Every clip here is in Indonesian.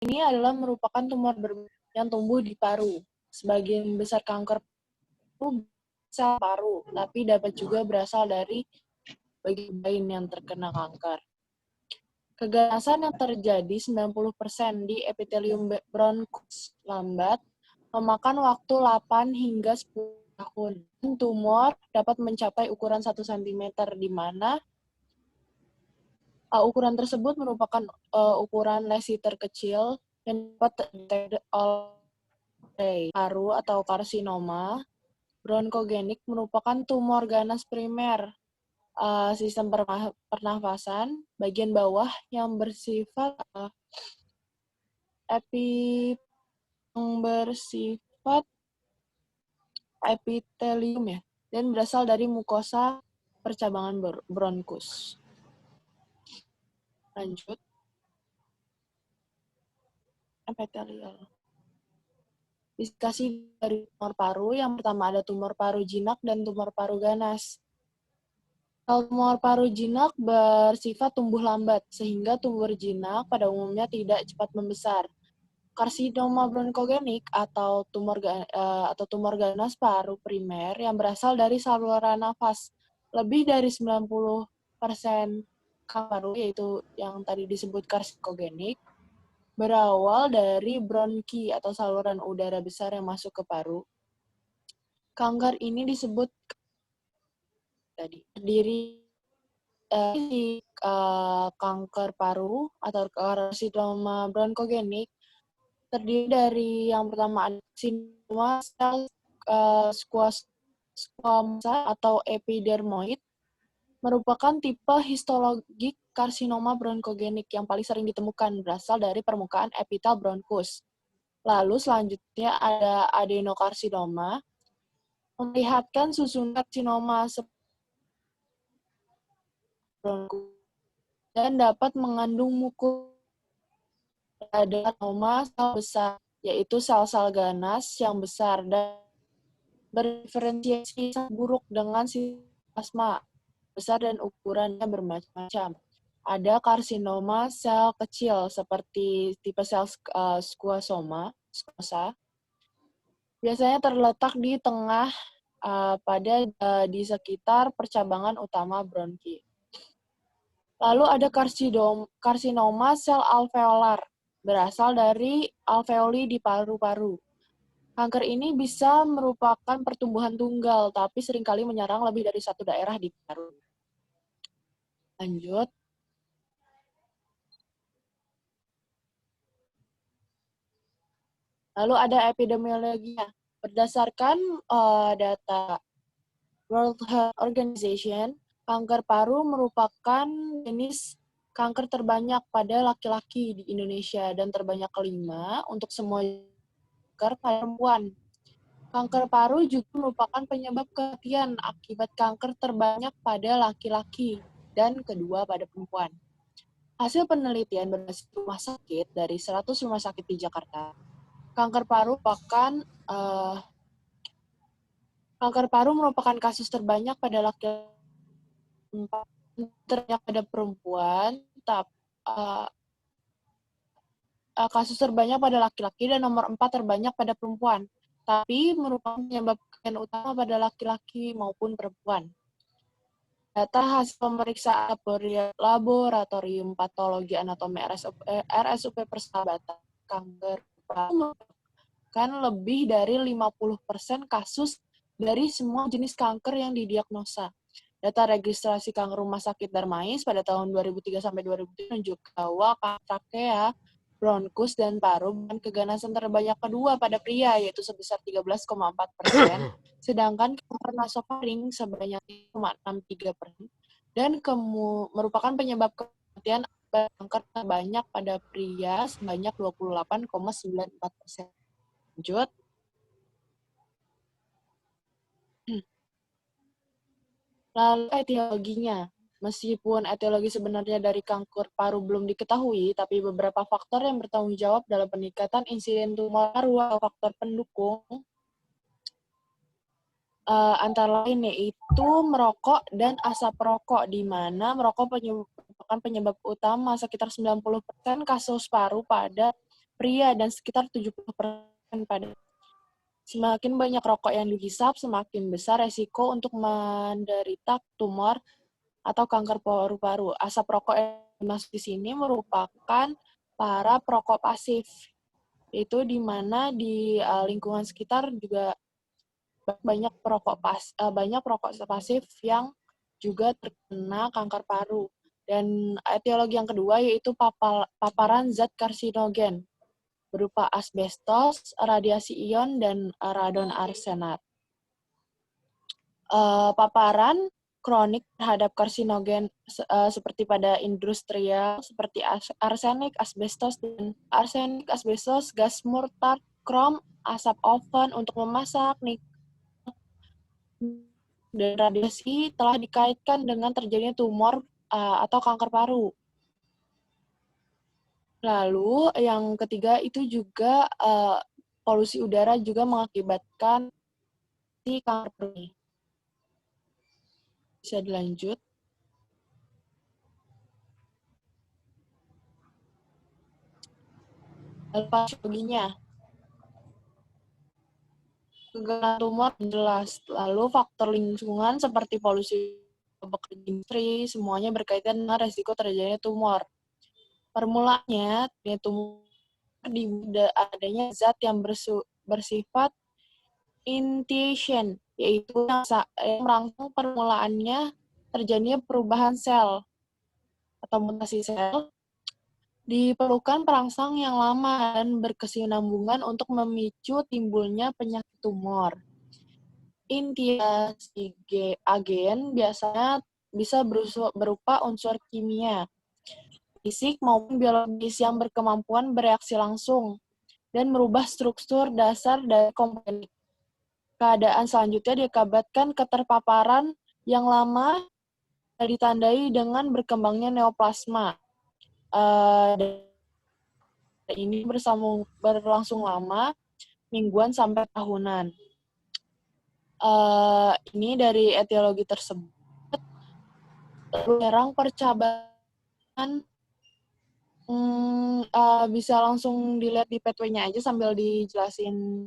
Ini adalah merupakan tumor yang tumbuh di paru. Sebagian besar kanker paru bisa paru, tapi dapat juga berasal dari bagian lain yang terkena kanker. Keganasan yang terjadi 90% di epitelium bronkus lambat memakan waktu 8 hingga 10 tahun. Tumor dapat mencapai ukuran 1 cm, di mana ukuran tersebut merupakan ukuran lesi terkecil yang dapat terdeteksi oleh paru atau karsinoma. Bronkogenik merupakan tumor ganas primer sistem pernafasan bagian bawah yang bersifat epitelium ya, dan berasal dari mukosa percabangan bronkus. Lanjut. Epitelial. Diskasi dari tumor paru, yang pertama ada tumor paru jinak dan tumor paru ganas. Tumor paru jinak bersifat tumbuh lambat, sehingga tumor jinak pada umumnya tidak cepat membesar. Karsinoma bronkogenik atau tumor ganas paru primer yang berasal dari saluran nafas. Lebih dari 90% kanker paru, yaitu yang tadi disebut karsinogenik, berawal dari bronki atau saluran udara besar yang masuk ke paru. Kanker ini disebut terdiri dari kanker paru atau karsinoma bronkogenik terdiri dari yang pertama ada karsinoma sel squamous atau epidermoid, merupakan tipe histologik karsinoma bronkogenik yang paling sering ditemukan, berasal dari permukaan epitel bronkus. Lalu selanjutnya ada adenokarsinoma, memperlihatkan susunan karsinoma bronkus dan dapat mengandung mukus. Ada karsinoma sel besar, yaitu sel-sel ganas yang besar dan berdiferensiasi buruk dengan plasma besar dan ukurannya bermacam-macam. Ada karsinoma sel kecil seperti tipe sel squamous, biasanya terletak di tengah di sekitar percabangan utama bronki. Lalu ada karsinoma sel alveolar, berasal dari alveoli di paru-paru. Kanker ini bisa merupakan pertumbuhan tunggal, tapi seringkali menyerang lebih dari satu daerah di paru. Lanjut. Lalu ada epidemiologinya. Berdasarkan data World Health Organization, kanker paru merupakan jenis kanker terbanyak pada laki-laki di Indonesia dan terbanyak kelima untuk semua kanker pada perempuan. Kanker paru juga merupakan penyebab kematian akibat kanker terbanyak pada laki-laki dan kedua pada perempuan. Hasil penelitian berbasis rumah sakit dari 100 rumah sakit di Jakarta, kanker paru merupakan kasus terbanyak pada laki-laki, terbanyak pada perempuan, kasus terbanyak pada laki-laki dan nomor 4 terbanyak pada perempuan, tapi merupakan penyebab kematian utama pada laki-laki maupun perempuan. Data hasil pemeriksaan laboratorium patologi anatomi RSUP Persahabatan kanker paru merupakan lebih dari 50% kasus dari semua jenis kanker yang didiagnosa. Data registrasi kanker rumah sakit Darmais pada tahun 2003 sampai 2007 menunjukkan bahwa kanker trakea, bronkus, dan paru dengan keganasan terbanyak kedua pada pria, yaitu sebesar 13,4%, sedangkan kanker nasofaring sebanyak 5,63%, dan merupakan penyebab kematian kanker terbanyak pada pria sebanyak 28,94%. Lanjut. Lalu etiologinya. Meskipun etiologi sebenarnya dari kanker paru belum diketahui, tapi beberapa faktor yang bertanggung jawab dalam peningkatan insiden tumor paru atau faktor pendukung antara lain yaitu merokok dan asap rokok, di mana merokok merupakan penyebab utama sekitar 90% kasus paru pada pria dan sekitar 70% pada. Semakin banyak rokok yang dihisap, semakin besar resiko untuk menderita tumor atau kanker paru-paru. Asap rokok yang masuk di sini merupakan para perokok pasif. Itu di mana di lingkungan sekitar juga banyak perokok pasif yang juga terkena kanker paru. Dan etiologi yang kedua yaitu paparan zat karsinogen berupa asbestos, radiasi ion, dan radon arsenat. Paparan kronik terhadap karsinogen seperti pada industrial, seperti arsenik, asbestos, gas murtad, krom, asap oven untuk memasak, dan radiasi telah dikaitkan dengan terjadinya tumor atau kanker paru. Lalu yang ketiga itu juga polusi udara juga mengakibatkan kanker paru. Bisa dilanjut. Lalu patologinya. Kegagalan tumor jelas. Lalu faktor lingkungan seperti polusi bekerja industri, semuanya berkaitan dengan resiko terjadinya tumor. Permulaannya, tumor adanya zat yang bersifat initiation, yaitu yang merangsang permulaannya terjadinya perubahan sel atau mutasi sel. Diperlukan perangsang yang lama dan berkesinambungan untuk memicu timbulnya penyakit tumor. Initiasi agen biasanya bisa berupa unsur kimia, fisik maupun biologis yang berkemampuan bereaksi langsung dan merubah struktur dasar dari komponen. Keadaan selanjutnya dikabarkan keterpaparan yang lama ditandai dengan berkembangnya neoplasma. Ini berlangsung lama, mingguan sampai tahunan. Ini dari etiologi tersebut. Menyerang percabangan bisa langsung dilihat di pathway-nya aja sambil dijelasin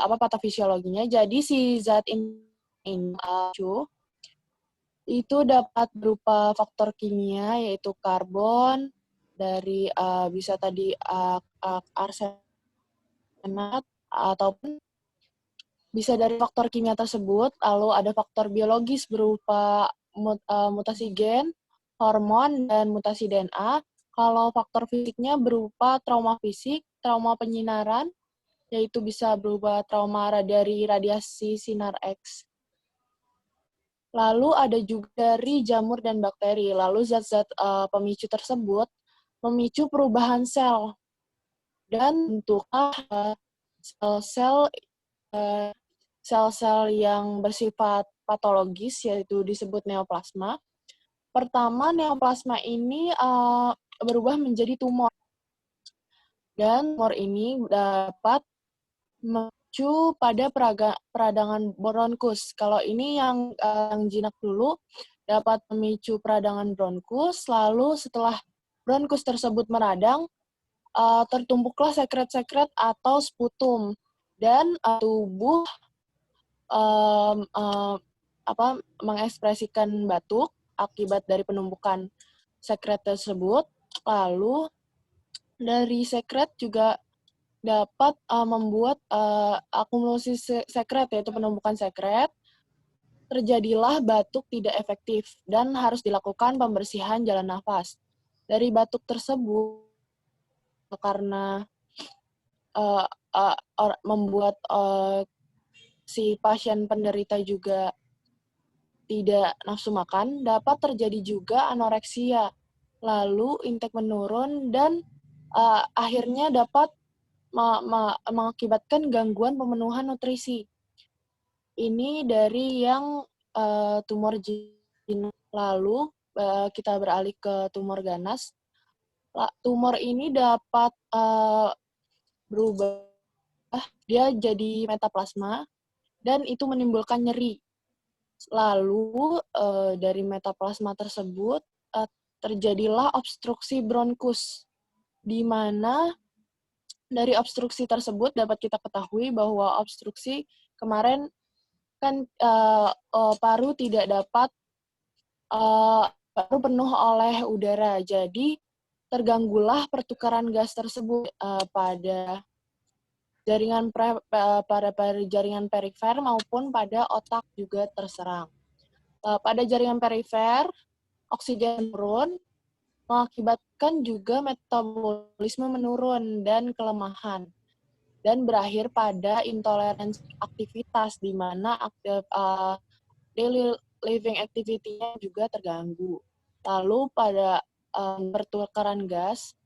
patofisiologinya. Jadi si zat ini itu dapat berupa faktor kimia yaitu karbon dari bisa tadi arsenat ataupun bisa dari faktor kimia tersebut. Lalu ada faktor biologis berupa mutasi gen, hormon, dan mutasi DNA. Kalau faktor fisiknya berupa trauma fisik, trauma penyinaran, yaitu bisa berupa trauma dari radiasi sinar X. Lalu ada juga dari jamur dan bakteri. Lalu zat-zat pemicu tersebut memicu perubahan sel dan bentuklah sel-sel yang bersifat patologis, yaitu disebut neoplasma. Pertama, neoplasma ini berubah menjadi tumor. Dan tumor ini dapat memicu pada peradangan bronkus. Kalau ini yang jinak dulu, dapat memicu peradangan bronkus, lalu setelah bronkus tersebut meradang, tertumpuklah sekret-sekret atau sputum. Dan tubuh mengekspresikan batuk akibat dari penumpukan sekret tersebut. Lalu dari sekret juga dapat membuat akumulasi sekret, yaitu penumpukan sekret. Terjadilah batuk tidak efektif dan harus dilakukan pembersihan jalan nafas. Dari batuk tersebut, karena membuat si pasien penderita juga tidak nafsu makan, dapat terjadi juga anoreksia. Lalu intake menurun dan akhirnya dapat mengakibatkan gangguan pemenuhan nutrisi. Ini dari yang tumor jinak. Lalu kita beralih ke tumor ganas. Tumor ini dapat berubah, dia jadi metaplasma, dan itu menimbulkan nyeri. Lalu dari metaplasma tersebut terjadilah obstruksi bronkus di mana dari obstruksi tersebut dapat kita ketahui bahwa obstruksi kemarin kan paru tidak dapat paru penuh oleh udara, jadi terganggulah pertukaran gas tersebut pada jaringan perifer maupun pada otak juga terserang. Pada jaringan perifer, oksigen menurun, mengakibatkan juga metabolisme menurun dan kelemahan, dan berakhir pada intoleransi aktivitas, di mana daily living activity-nya juga terganggu. Lalu pada pertukaran gas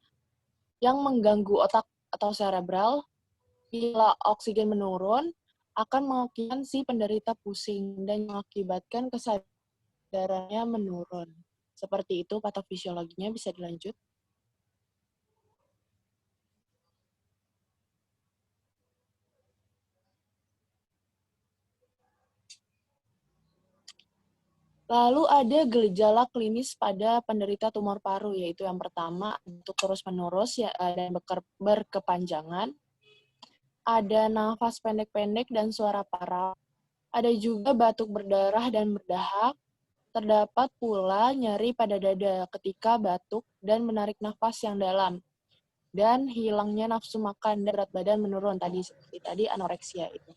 yang mengganggu otak atau cerebral, bila oksigen menurun, akan mengakibatkan si penderita pusing dan mengakibatkan kesadarannya menurun. Seperti itu patofisiologinya, bisa dilanjut. Lalu ada gejala klinis pada penderita tumor paru, yaitu yang pertama, untuk terus-menerus dan berkepanjangan, ada nafas pendek-pendek dan suara parau, ada juga batuk berdarah dan berdahak, terdapat pula nyeri pada dada ketika batuk dan menarik nafas yang dalam, dan hilangnya nafsu makan dan berat badan menurun, seperti tadi anoreksia itu.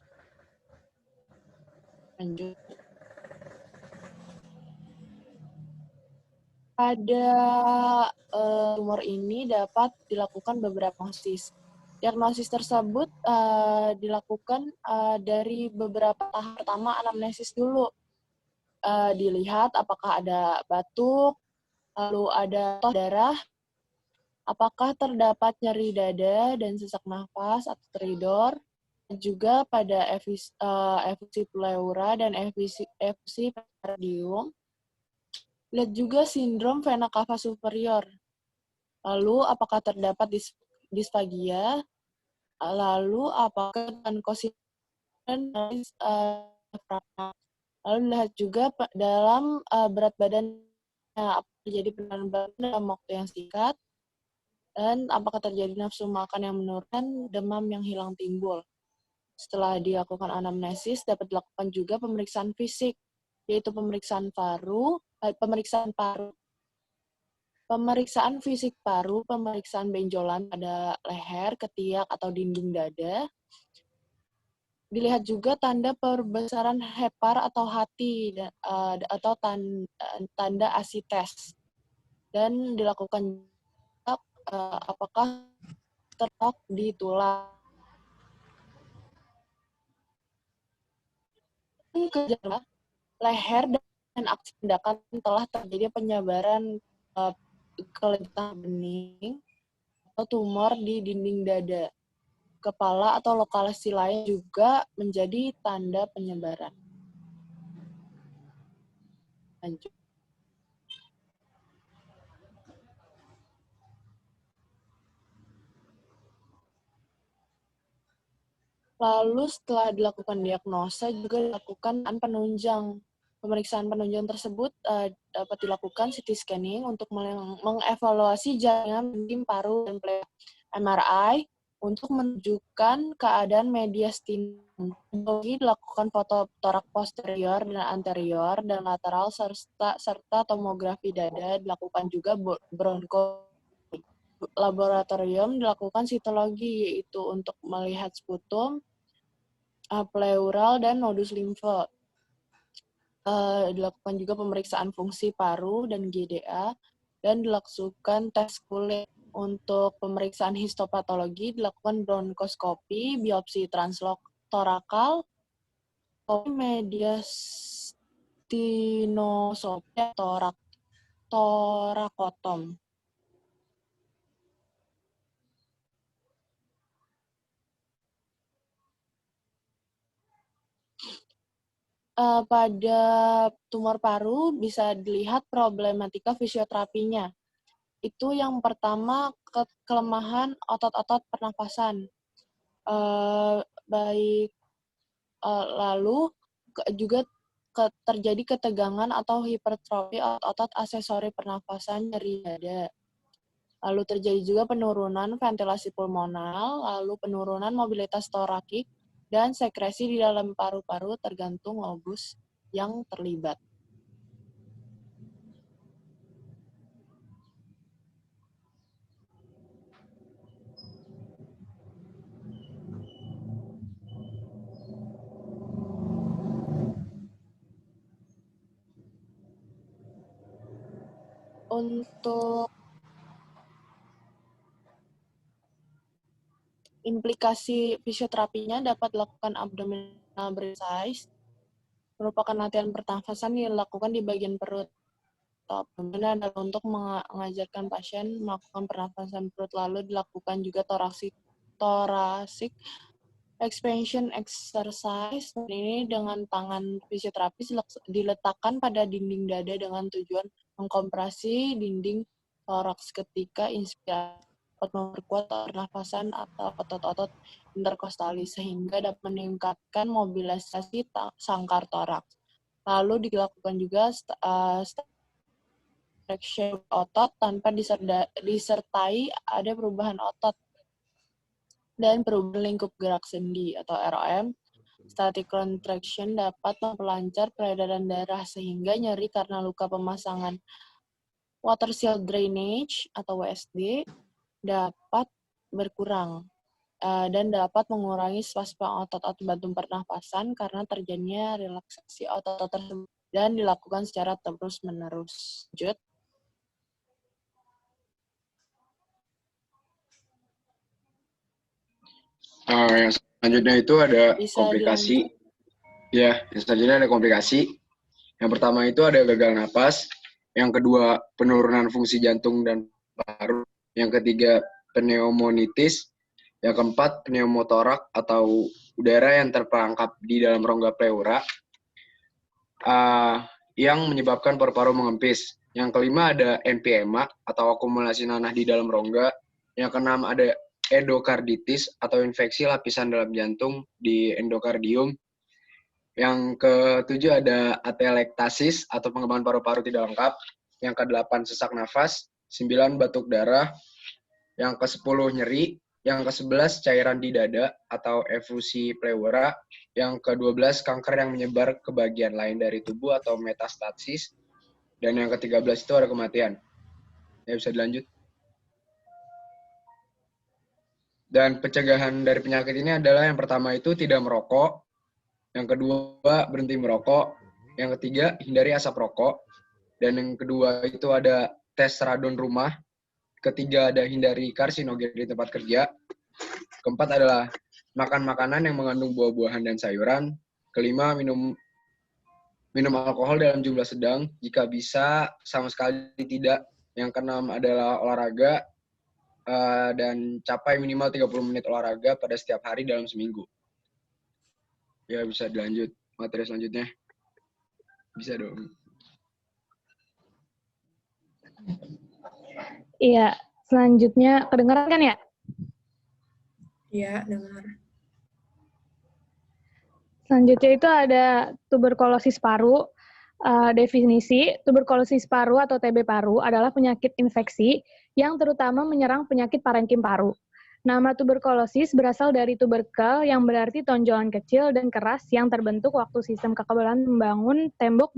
Lanjut. Pada tumor ini dapat dilakukan beberapa diagnosis. Diagnosis tersebut dilakukan dari beberapa tahap. Pertama, anamnesis dulu. Dilihat apakah ada batuk, lalu ada darah, apakah terdapat nyeri dada dan sesak nafas atau teridor, juga pada efusi pleura dan efusi perikardium. Lihat juga sindrom vena cava superior. Lalu, apakah terdapat disfagia? Lalu, apakah kosinus lalu lihat juga dalam berat badan, terjadi penurunan badan dalam waktu yang singkat, dan apakah terjadi nafsu makan yang menurun, demam yang hilang timbul. Setelah dilakukan anamnesis, dapat dilakukan juga pemeriksaan fisik, yaitu pemeriksaan paru, pemeriksaan fisik paru, pemeriksaan benjolan pada leher, ketiak, atau dinding dada. Dilihat juga tanda perbesaran hepar atau hati, atau tanda asites. Dan dilakukan apakah terletak di tulang. Gejala leher dan aksi tindakan telah terjadi penyebaran kelainan bening atau tumor di dinding dada, kepala, atau lokasi lain juga menjadi tanda penyebaran. Lanjut. Lalu setelah dilakukan diagnosa juga dilakukan penunjang. Pemeriksaan penunjang tersebut dapat dilakukan CT scanning untuk mengevaluasi jaringan dinding paru dan plea, MRI untuk menunjukkan keadaan mediastinum. Dilakukan foto torak posterior dan anterior dan lateral serta tomografi dada. Dilakukan juga bronko. Laboratorium dilakukan sitologi, yaitu untuk melihat sputum, pleural, dan nodus limfe. Dilakukan juga pemeriksaan fungsi paru dan GDA, dan dilakukan tes kulit. Untuk pemeriksaan histopatologi dilakukan bronkoskopi, biopsi transtorakal, mediastinosopi, torakotom. Pada tumor paru bisa dilihat problematika fisioterapinya. Itu yang pertama, kelemahan otot-otot pernafasan. Lalu juga terjadi ketegangan atau hipertrofi otot-otot aksesori pernafasan, nyeri dada. Lalu terjadi juga penurunan ventilasi pulmonal, lalu penurunan mobilitas torakik, dan sekresi di dalam paru-paru tergantung lobus yang terlibat. Untuk implikasi fisioterapinya dapat dilakukan abdominal exercise, merupakan latihan pernafasan yang dilakukan di bagian perut. Abdomen adalah untuk mengajarkan pasien melakukan pernafasan perut, lalu dilakukan juga thoracic expansion exercise. Ini dengan tangan fisioterapis diletakkan pada dinding dada dengan tujuan mengkompresi dinding toraks ketika inspirasi, dapat memperkuat pernafasan atau otot-otot interkostalis sehingga dapat meningkatkan mobilisasi sangkar toraks. Lalu dilakukan juga stretching otot tanpa disertai ada perubahan otot dan perubahan lingkup gerak sendi atau ROM. Static contraction dapat memperlancar peredaran darah sehingga nyeri karena luka pemasangan water shield drainage atau WSD dapat berkurang dan dapat mengurangi spasma otot bantu pernafasan karena terjadinya relaksasi otot tersebut dan dilakukan secara terus-menerus. Lanjut. Yang selanjutnya itu ada Bisa komplikasi. dilanjut. Ya, yang selanjutnya ada komplikasi. Yang pertama itu ada gagal napas. Yang kedua, penurunan fungsi jantung dan paru. Yang ketiga, pneumonitis. Yang keempat, pneumotorak atau udara yang terperangkap di dalam rongga pleura yang menyebabkan paru-paru mengempis. Yang kelima ada emphysema atau akumulasi nanah di dalam rongga. Yang keenam ada endokarditis atau infeksi lapisan dalam jantung di endokardium. Yang ketujuh ada atelektasis atau pengembangan paru-paru tidak lengkap. Yang kedelapan sesak nafas. 9 batuk darah. Yang ke-10 nyeri. Yang ke-11 cairan di dada atau efusi pleura. Yang ke-12 kanker yang menyebar ke bagian lain dari tubuh atau metastasis. Dan yang ke-13 itu ada kematian. Ya, bisa dilanjut. Dan pencegahan dari penyakit ini adalah yang pertama itu tidak merokok. Yang kedua, berhenti merokok. Yang ketiga, hindari asap rokok. Dan yang kedua itu ada tes radon rumah. Ketiga, ada hindari karsinogen di tempat kerja. Keempat adalah makan makanan yang mengandung buah-buahan dan sayuran. Kelima, minum alkohol dalam jumlah sedang. Jika bisa, sama sekali tidak. Yang keenam adalah olahraga. Dan capai minimal 30 menit olahraga pada setiap hari dalam seminggu. Ya, bisa dilanjut. Materi selanjutnya. Bisa dong. Iya, selanjutnya kedengeran kan ya? Iya, dengar. Selanjutnya itu ada tuberkulosis paru. Definisi, tuberkulosis paru atau TB paru adalah penyakit infeksi yang terutama menyerang penyakit parenkim paru. Nama tuberkulosis berasal dari tuberkel yang berarti tonjolan kecil dan keras yang terbentuk waktu sistem kekebalan membangun tembok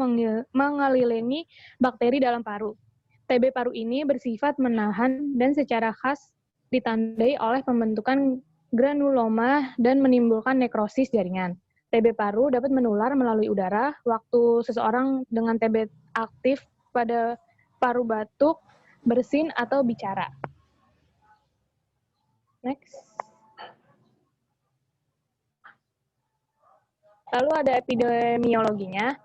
mengelilingi bakteri dalam paru. TB paru ini bersifat menahan dan secara khas ditandai oleh pembentukan granuloma dan menimbulkan nekrosis jaringan. TB paru dapat menular melalui udara waktu seseorang dengan TB aktif pada paru batuk, bersin, atau bicara. Next. Lalu ada epidemiologinya.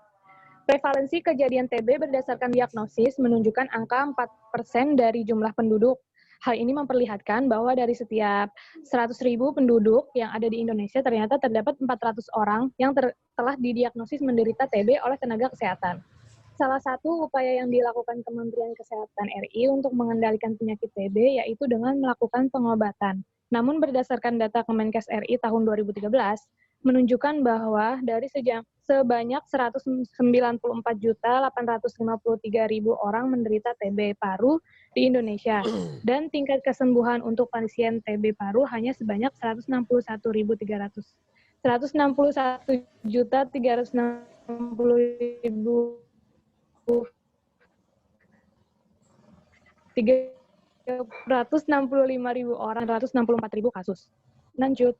Prevalensi kejadian TB berdasarkan diagnosis menunjukkan angka 4% dari jumlah penduduk. Hal ini memperlihatkan bahwa dari setiap 100.000 penduduk yang ada di Indonesia ternyata terdapat 400 orang yang telah didiagnosis menderita TB oleh tenaga kesehatan. Salah satu upaya yang dilakukan Kementerian Kesehatan RI untuk mengendalikan penyakit TB yaitu dengan melakukan pengobatan. Namun berdasarkan data Kemenkes RI tahun 2013, menunjukkan bahwa dari sebanyak 194.853.000 orang menderita TB paru di Indonesia, dan tingkat kesembuhan untuk pasien TB paru hanya sebanyak 161.300. 161.365.000 orang, 164.000 kasus. Lanjut.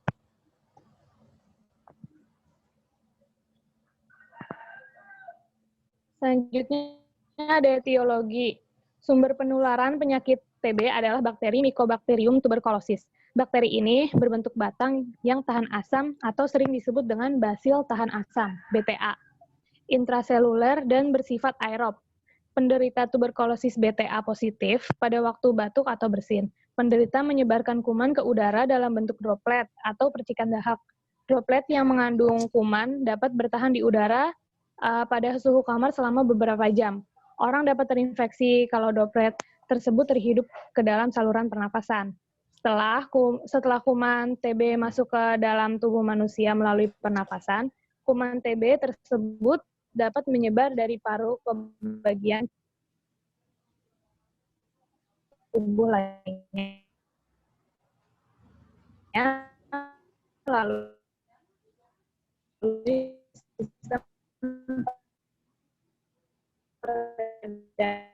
Selanjutnya ada etiologi. Sumber penularan penyakit TB adalah bakteri Mycobacterium tuberculosis. Bakteri ini berbentuk batang yang tahan asam atau sering disebut dengan basil tahan asam, BTA. Intraseluler dan bersifat aerob. Penderita tuberkulosis BTA positif pada waktu batuk atau bersin. Penderita menyebarkan kuman ke udara dalam bentuk droplet atau percikan dahak. Droplet yang mengandung kuman dapat bertahan di udara pada suhu kamar selama beberapa jam. Orang dapat terinfeksi kalau droplet tersebut terhidup ke dalam saluran pernapasan. Setelah kuman TB masuk ke dalam tubuh manusia melalui pernapasan, kuman TB tersebut dapat menyebar dari paru ke bagian tubuh lainnya. Lalu sistem darah,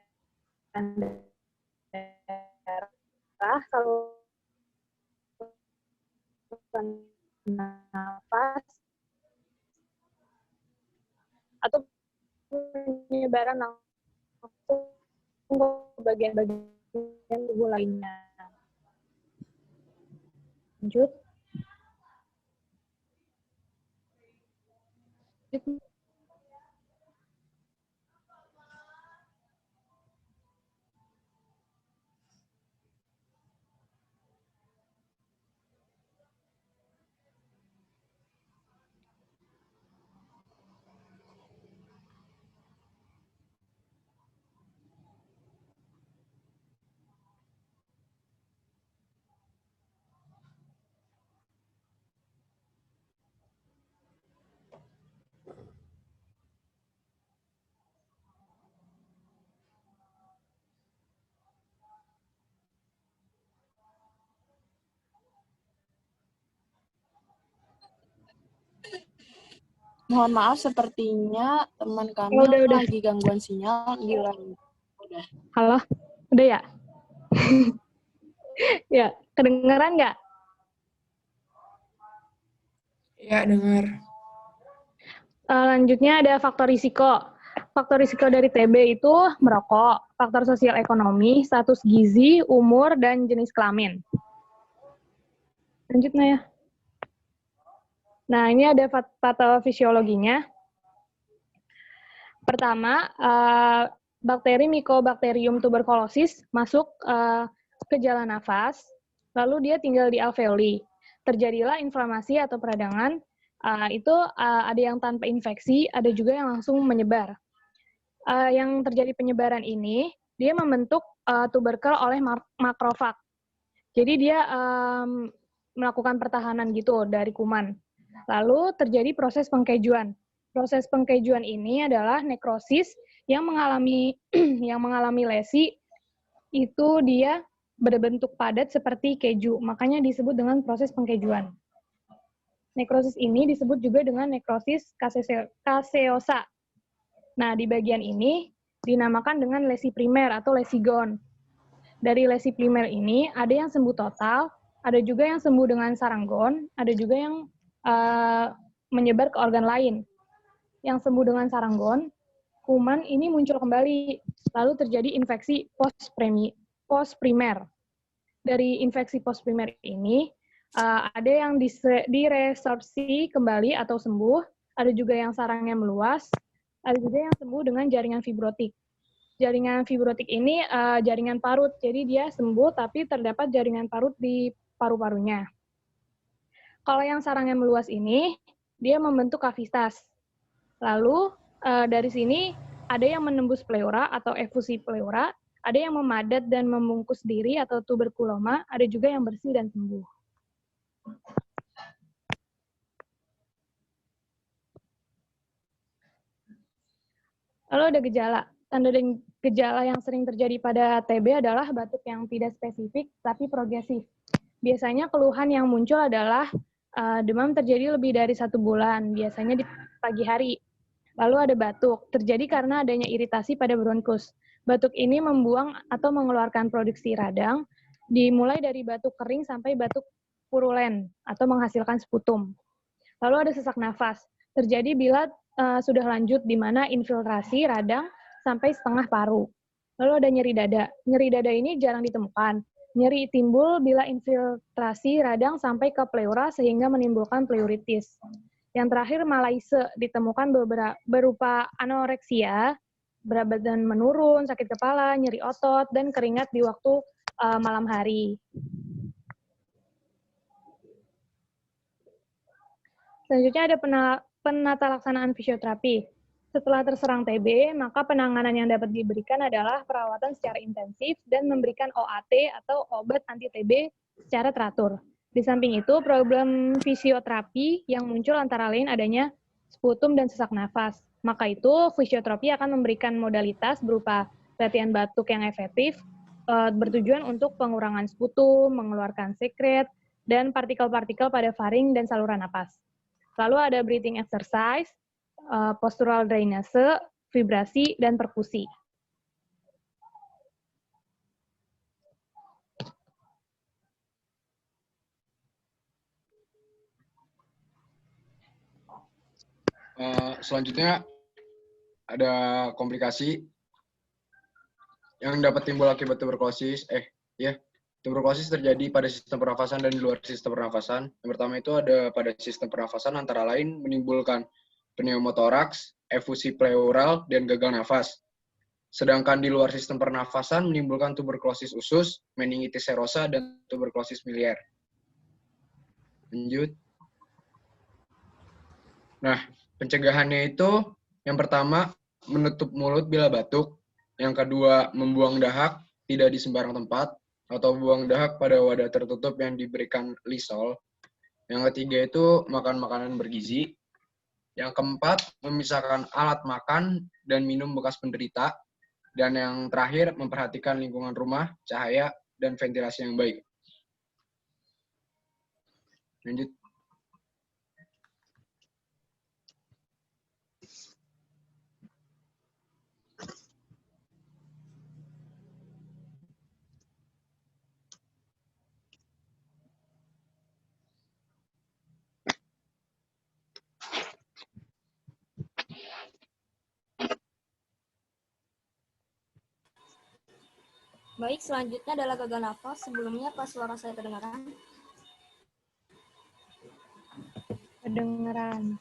saluran nafas, atau penyebaran langsung ke bagian-bagian tubuh lainnya. Lanjut. Mohon maaf, sepertinya teman kami udah. lagi gangguan sinyal di line. Udah. Halo? Udah ya? Ya, kedengeran nggak? Ya, dengar. Lanjutnya ada faktor risiko. Faktor risiko dari TB itu merokok, faktor sosial ekonomi, status gizi, umur, dan jenis kelamin. Lanjut, Naya. Nah, ini ada patofisiologinya. Pertama, bakteri Mycobacterium tuberculosis masuk ke jalan nafas, lalu dia tinggal di alveoli. Terjadilah inflamasi atau peradangan, itu ada yang tanpa infeksi, ada juga yang langsung menyebar. Yang terjadi penyebaran ini, dia membentuk tuberkel oleh makrofag. Jadi dia melakukan pertahanan gitu dari kuman. Lalu terjadi proses pengkejuan. Proses pengkejuan ini adalah nekrosis yang mengalami lesi, itu dia berbentuk padat seperti keju. Makanya disebut dengan proses pengkejuan. Nekrosis ini disebut juga dengan nekrosis kaseosa. Nah, di bagian ini dinamakan dengan lesi primer atau lesi Ghosn. Dari lesi primer ini ada yang sembuh total, ada juga yang sembuh dengan sarang Ghosn, ada juga yang menyebar ke organ lain. Yang sembuh dengan sarang Ghosn, kuman ini muncul kembali, lalu terjadi infeksi post-primer. Dari infeksi post-primer ini, ada yang diresorpsi kembali atau sembuh, ada juga yang sarangnya meluas, ada juga yang sembuh dengan jaringan fibrotik. Jaringan fibrotik ini jaringan parut, jadi dia sembuh tapi terdapat jaringan parut di paru-parunya. Kalau yang sarangnya meluas ini, dia membentuk kavitas. Lalu dari sini ada yang menembus pleura atau efusi pleura, ada yang memadat dan membungkus diri atau tuberkuloma, ada juga yang bersih dan sembuh. Lalu ada gejala. Tanda dan gejala yang sering terjadi pada TB adalah batuk yang tidak spesifik tapi progresif. Biasanya keluhan yang muncul adalah demam terjadi lebih dari 1 bulan, biasanya di pagi hari. Lalu ada batuk, terjadi karena adanya iritasi pada bronkus. Batuk ini membuang atau mengeluarkan produksi radang, dimulai dari batuk kering sampai batuk purulen atau menghasilkan sputum. Lalu ada sesak nafas, terjadi bila sudah lanjut di mana infiltrasi radang sampai setengah paru. Lalu ada nyeri dada. Nyeri dada ini jarang ditemukan. Nyeri timbul bila infiltrasi radang sampai ke pleura sehingga menimbulkan pleuritis. Yang terakhir malaise, ditemukan berupa anoreksia, berat badan menurun, sakit kepala, nyeri otot, dan keringat di waktu malam hari. Selanjutnya ada penata laksanaan fisioterapi. Setelah terserang TB, maka penanganan yang dapat diberikan adalah perawatan secara intensif dan memberikan OAT atau obat anti-TB secara teratur. Di samping itu, problem fisioterapi yang muncul antara lain adanya sputum dan sesak nafas. Maka itu, fisioterapi akan memberikan modalitas berupa latihan batuk yang efektif, bertujuan untuk pengurangan sputum, mengeluarkan sekret, dan partikel-partikel pada faring dan saluran napas. Lalu ada breathing exercise, postural drainase, vibrasi, dan perkusi. Selanjutnya ada komplikasi yang dapat timbul akibat tuberkulosis. Tuberkulosis terjadi pada sistem pernafasan dan di luar sistem pernafasan. Yang pertama itu ada pada sistem pernafasan antara lain menimbulkan pneumotoraks, efusi pleural, dan gagal nafas. Sedangkan di luar sistem pernafasan menimbulkan tuberkulosis usus, meningitis serosa, dan tuberkulosis miliar. Lanjut. Nah, pencegahannya itu yang pertama menutup mulut bila batuk, yang kedua membuang dahak tidak di sembarang tempat atau buang dahak pada wadah tertutup yang diberikan Lysol. Yang ketiga itu makan makanan bergizi. Yang keempat memisahkan alat makan dan minum bekas penderita. Dan yang terakhir memperhatikan lingkungan rumah, cahaya, dan ventilasi yang baik. Lanjut. Baik, selanjutnya adalah gagal nafas. Sebelumnya, apa suara saya kedengaran? Kedengeran.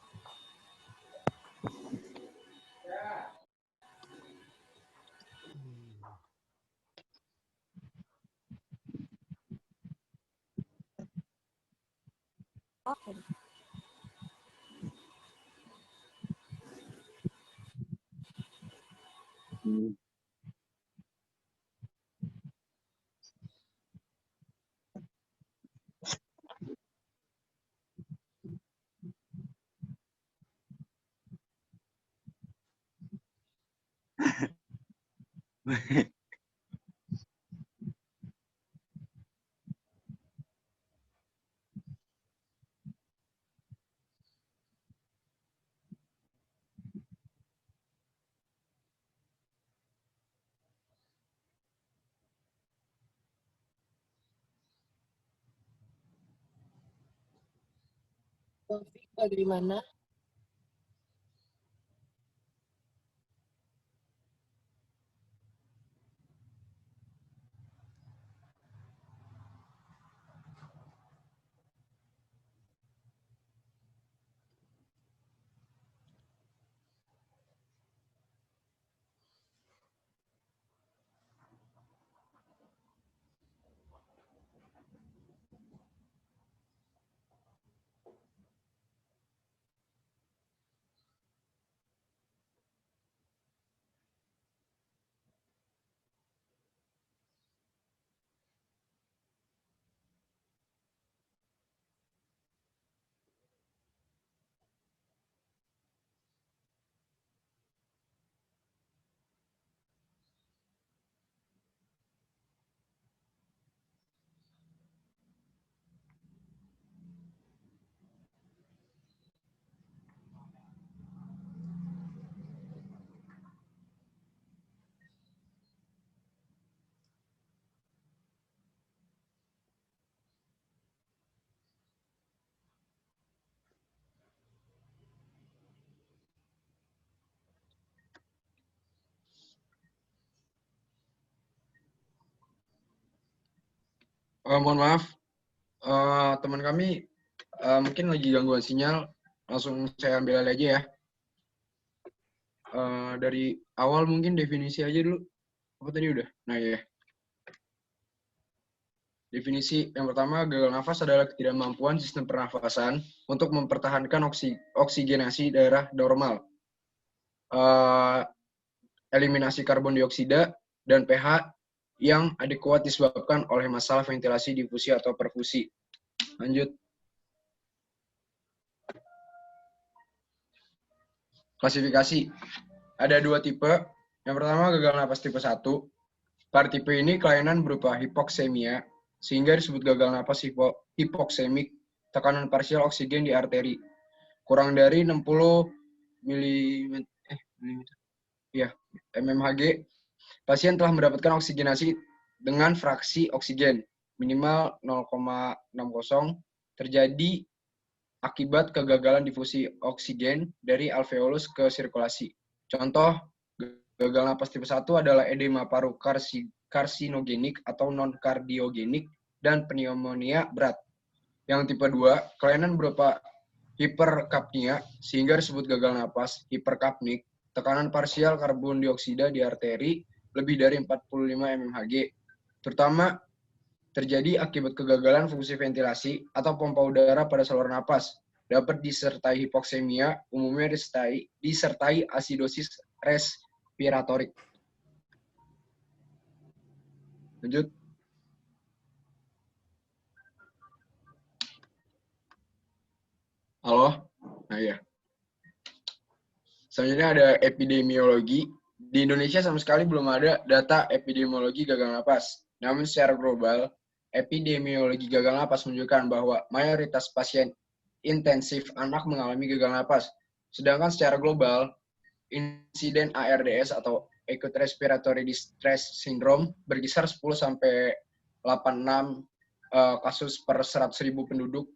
Oke. Taufik, bagaimana? Mohon maaf, teman kami mungkin lagi gangguan sinyal. Langsung saya ambil alih aja ya. Dari awal mungkin definisi aja dulu. Apa tadi udah? Nah ya. Definisi yang pertama, gagal nafas adalah ketidakmampuan sistem pernafasan untuk mempertahankan oksigenasi darah normal, eliminasi karbon dioksida, dan pH yang adekuat disebabkan oleh masalah ventilasi, difusi, atau perfusi. Lanjut. Klasifikasi. Ada 2 tipe. Yang pertama, gagal napas tipe 1. Pada tipe ini, kelainan berupa hipoksemia, sehingga disebut gagal napas hipoksemik, tekanan parsial oksigen di arteri kurang dari 60 mmHg. Pasien telah mendapatkan oksigenasi dengan fraksi oksigen minimal 0,60 terjadi akibat kegagalan difusi oksigen dari alveolus ke sirkulasi. Contoh, gagal napas tipe 1 adalah edema paru karsinogenik atau non-kardiogenik dan pneumonia berat. Yang tipe 2, kelainan berupa hiperkapnia, sehingga disebut gagal napas hiperkapnik, tekanan parsial karbon dioksida di arteri lebih dari 45 mmHg, terutama terjadi akibat kegagalan fungsi ventilasi atau pompa udara pada saluran napas. Dapat disertai hipoksemia, umumnya disertai asidosis respiratorik. Lanjut. Halo? Nah ya. Selanjutnya ada epidemiologi. Di Indonesia sama sekali belum ada data epidemiologi gagal napas. Namun secara global, epidemiologi gagal napas menunjukkan bahwa mayoritas pasien intensif anak mengalami gagal napas. Sedangkan secara global, insiden ARDS atau Acute Respiratory Distress Syndrome berkisar 10-86 kasus per 100.000 penduduk.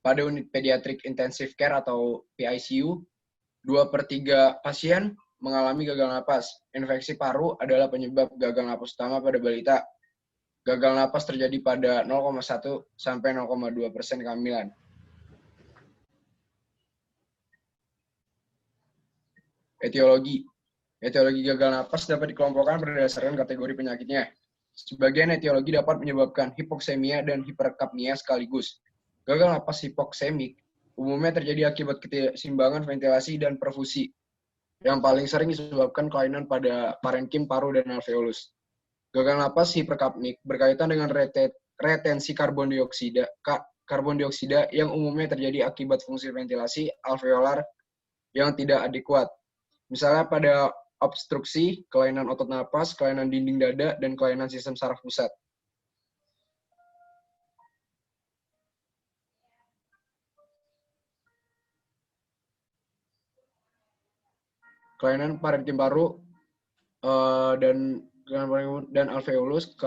Pada unit pediatric intensive care atau PICU, 2/3 pasien mengalami gagal napas. Infeksi paru adalah penyebab gagal napas utama pada balita. Gagal napas terjadi pada 0,1 sampai 0,2% kehamilan. Etiologi. Etiologi gagal napas dapat dikelompokkan berdasarkan kategori penyakitnya. Sebagian etiologi dapat menyebabkan hipoksemia dan hiperkapnia sekaligus. Gagal napas hipoksemik umumnya terjadi akibat ketidakseimbangan ventilasi dan perfusi, yang paling sering disebabkan kelainan pada parenkim, paru, dan alveolus. Gagal napas hiperkapnik berkaitan dengan retensi karbon dioksida yang umumnya terjadi akibat fungsi ventilasi alveolar yang tidak adekuat. Misalnya pada obstruksi, kelainan otot napas, kelainan dinding dada, dan kelainan sistem saraf pusat. Kelainan parenkim paru dan alveolus.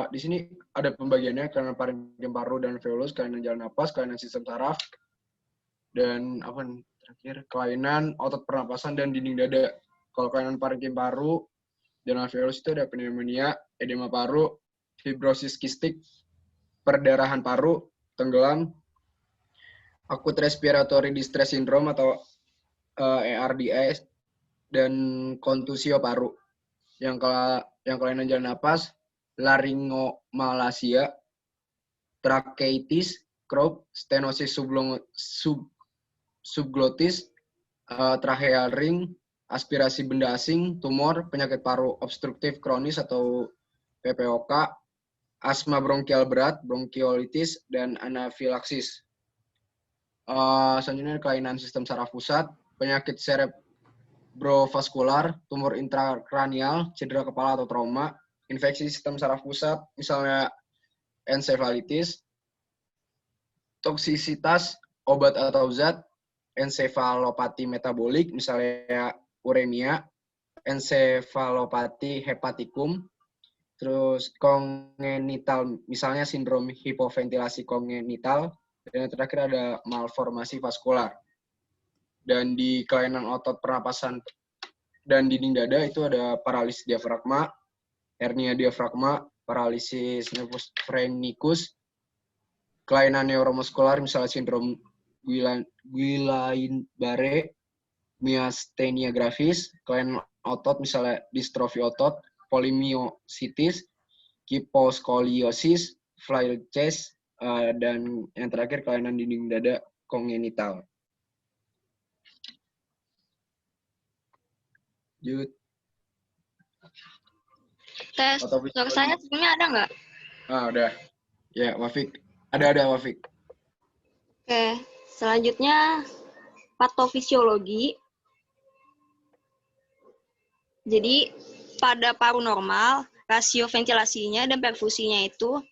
Di sini ada pembagiannya, kelainan parenkim paru dan alveolus, kelainan jalan napas, kelainan sistem saraf, dan terakhir kelainan otot pernapasan dan dinding dada. Kalau kelainan parenkim paru dan alveolus itu ada pneumonia, edema paru, fibrosis kistik, perdarahan paru, tenggelam, acute respiratory distress syndrome atau ARDS, dan kontusio paru. Yang kelainan jalan napas, laryngomalacia, tracheitis, Croup, stenosis subglotis, tracheal ring, aspirasi benda asing, tumor, penyakit paru obstruktif kronis atau PPOK, asma bronkial berat, bronkiolitis, dan anafilaksis. Selanjutnya kelainan sistem saraf pusat, penyakit cerebrovaskular, tumor intrakranial, cedera kepala atau trauma, infeksi sistem saraf pusat, misalnya ensefalitis, toksisitas obat atau zat, ensefalopati metabolik, misalnya uremia, ensefalopati hepatikum, terus kongenital, misalnya sindrom hipoventilasi kongenital, dan yang terakhir ada malformasi vaskular. Dan di kelainan otot pernapasan dan dinding dada itu ada paralisis diafragma, hernia diafragma, paralisis nervus phrenicus, kelainan neuromuskular misalnya sindrom Guillain-Barré, myasthenia gravis, kelainan otot misalnya distrofi otot, polymyositis, kyphoscoliosis, Flyle chest, dan yang terakhir kelainan dinding dada kongenital. Lanjut. Tes suara saya sebelumnya ada nggak? Udah. Ya, Wafik. Ada Wafik. Oke, selanjutnya patofisiologi. Jadi pada paru normal, rasio ventilasinya dan perfusinya itu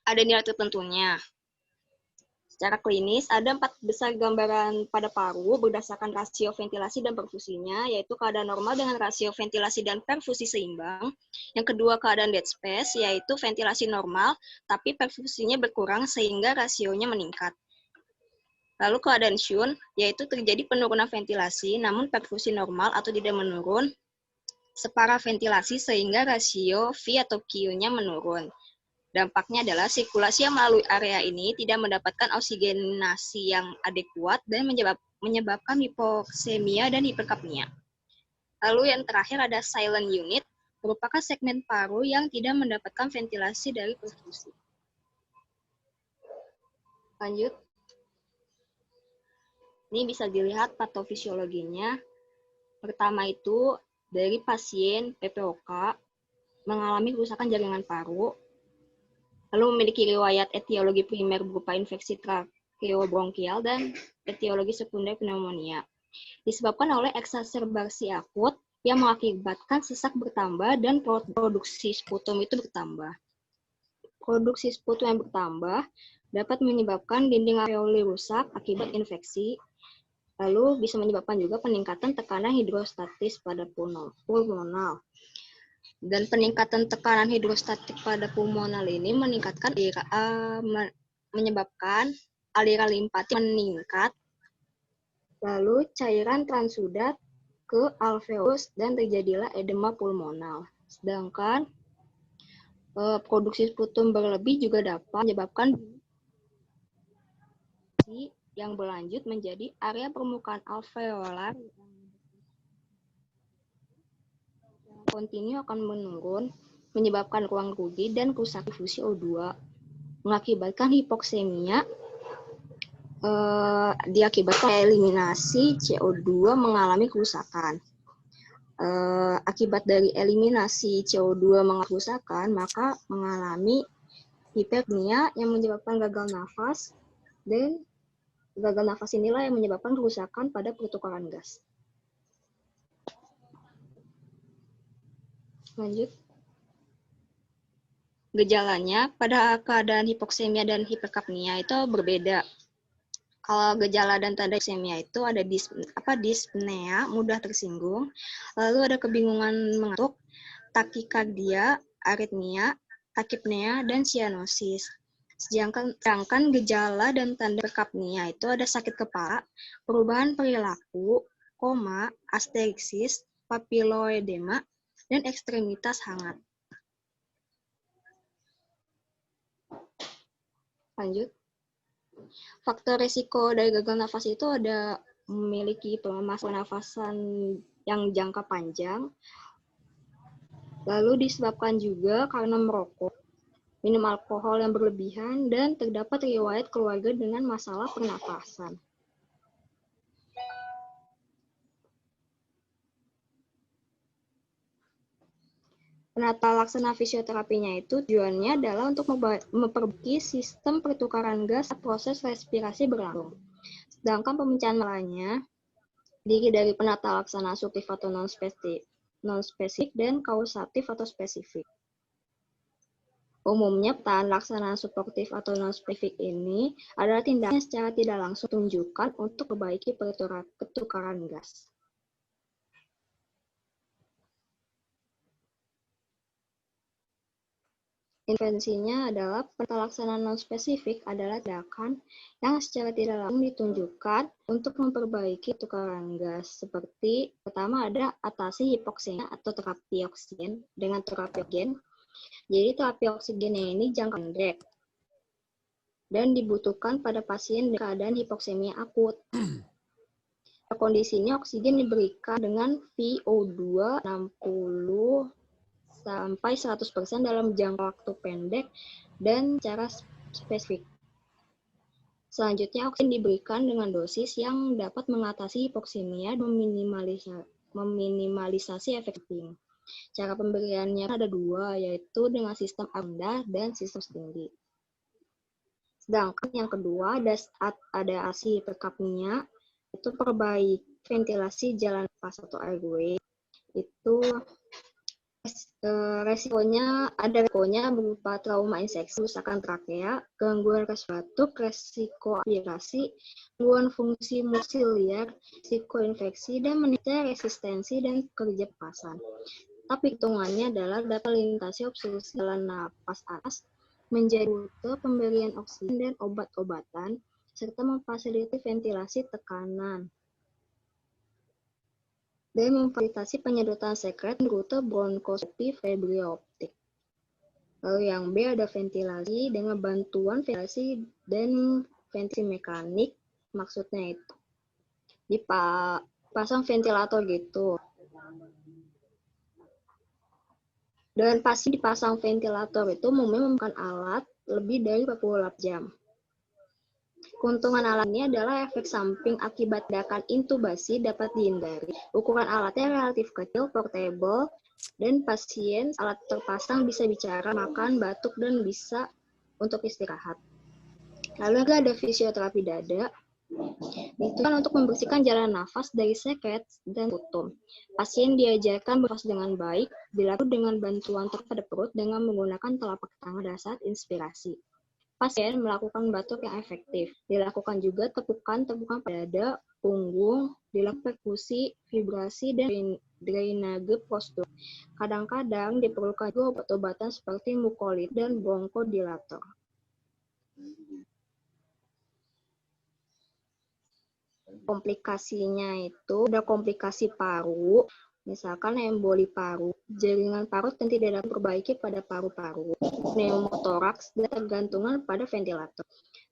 ada nilai tertentunya. Secara klinis, ada 4 besar gambaran pada paru berdasarkan rasio ventilasi dan perfusinya, yaitu keadaan normal dengan rasio ventilasi dan perfusi seimbang. Yang kedua, keadaan dead space, yaitu ventilasi normal, tapi perfusinya berkurang sehingga rasionya meningkat. Lalu keadaan shun, yaitu terjadi penurunan ventilasi, namun perfusi normal atau tidak menurun, separah ventilasi sehingga rasio V atau Q-nya menurun. Dampaknya adalah sirkulasi yang melalui area ini tidak mendapatkan oksigenasi yang adekuat dan menyebabkan hipoksemia dan hiperkapnia. Lalu yang terakhir ada silent unit, merupakan segmen paru yang tidak mendapatkan ventilasi dari perfusi. Lanjut. Ini bisa dilihat patofisiologinya. Pertama itu dari pasien PPOK mengalami kerusakan jaringan paru, lalu memiliki riwayat etiologi primer berupa infeksi trakeobronkial dan etiologi sekunder pneumonia. Disebabkan oleh eksaserbasi akut yang mengakibatkan sesak bertambah dan produksi sputum itu bertambah. Produksi sputum yang bertambah dapat menyebabkan dinding alveoli rusak akibat infeksi, lalu bisa menyebabkan juga peningkatan tekanan hidrostatis pada pulmonal. Dan peningkatan tekanan hidrostatik pada pulmonal ini menyebabkan aliran limpatik meningkat, lalu cairan transudat ke alveolus dan terjadilah edema pulmonal. Sedangkan produksi sputum berlebih juga dapat menyebabkan yang berlanjut menjadi area permukaan alveolar kontinu akan menurun, menyebabkan ruang rugi dan kerusakan difusi O2, mengakibatkan hipoksemia, diakibatkan eliminasi CO2 mengalami kerusakan. Akibat dari eliminasi CO2 mengalami kerusakan, maka mengalami hiperpnia yang menyebabkan gagal nafas, dan gagal nafas inilah yang menyebabkan kerusakan pada pertukaran gas. Lanjut. Gejalanya pada keadaan hipoksemia dan hiperkapnia itu berbeda. Kalau gejala dan tanda hipoksemia itu ada dyspnea, mudah tersinggung, lalu ada kebingungan mengantuk, takikardia, aritmia, takipnea, dan cyanosis. Sedangkan gejala dan tanda hiperkapnia itu ada sakit kepala, perubahan perilaku, koma, asteriksis, papiloedema, dan ekstremitas hangat. Lanjut. Faktor risiko dari gagal nafas itu ada memiliki permasalahan pernafasan yang jangka panjang, lalu disebabkan juga karena merokok, minum alkohol yang berlebihan, dan terdapat riwayat keluarga dengan masalah pernafasan. Penata laksana fisioterapinya itu tujuannya adalah untuk memperbaiki sistem pertukaran gas saat proses respirasi berlangsung. Sedangkan pemecahan masalahnya terdiri dari penata laksana suportif atau non-spesifik dan kausatif atau spesifik. Umumnya penataan laksana suportif atau non-spesifik ini adalah tindakan yang secara tidak langsung tunjukkan untuk memperbaiki pertukaran gas. Intervensinya adalah penelaksanaan non-spesifik adalah tindakan yang secara tidak langsung ditunjukkan untuk memperbaiki tukaran gas. Seperti pertama ada atasi hipoksemia atau terapi oksigen dengan terapi oksigen. Jadi terapi oksigennya ini jangka pendek. dan dibutuhkan pada pasien dengan keadaan hipoksemia akut. Pada kondisi ini oksigen diberikan dengan VO2 60 sampai 100% dalam jangka waktu pendek dan secara spesifik. Selanjutnya, oksigen diberikan dengan dosis yang dapat mengatasi hipoksemia dan meminimalisasi efek samping. Cara pemberiannya ada dua, yaitu dengan sistem rendah dan sistem tinggi. Sedangkan yang kedua ada ASI hiperkapnia, itu perbaiki ventilasi jalan nafas atau airway. Itu resikonya berupa trauma inseksi, kerusakan trakea, gangguan batuk, resiko aspirasi, gangguan fungsi musiliar, risiko infeksi, dan meningkatnya resistensi dan kerja pernapasan. Tapi hitungannya adalah data lintasi obstruksi jalan napas atas menjadi rute pemberian oksigen dan obat-obatan, serta memfasilitasi ventilasi tekanan dan memfasilitasi penyedotan sekret dan rute bronkoskopi fibrioptik. Lalu yang B ada ventilasi dengan bantuan ventilasi dan ventilasi mekanik, maksudnya itu dipasang ventilator gitu. Dan pasti dipasang ventilator itu memakan alat lebih dari 48 jam. Keuntungan alat ini adalah efek samping akibat tindakan intubasi dapat dihindari. Ukuran alatnya relatif kecil, portable, dan pasien alat terpasang bisa bicara, makan, batuk, dan bisa untuk istirahat. Lalu ada fisioterapi dada. Ditujukan untuk membersihkan jalan nafas dari seket dan putum. Pasien diajarkan bernafas dengan baik, dilakukan dengan bantuan pada perut dengan menggunakan telapak tangan pada saat inspirasi. Pasien melakukan batuk yang efektif. Dilakukan juga tepukan pada dada, punggung, dilakukan perkusi, vibrasi, dan drainase postur. Kadang-kadang diperlukan juga obat-obatan seperti mucolit dan bronchodilator. Komplikasinya itu ada komplikasi paru, misalkan emboli paru, jaringan parut yang tidak dapat diperbaiki pada paru-paru, pneumotoraks, dan tergantungan pada ventilator.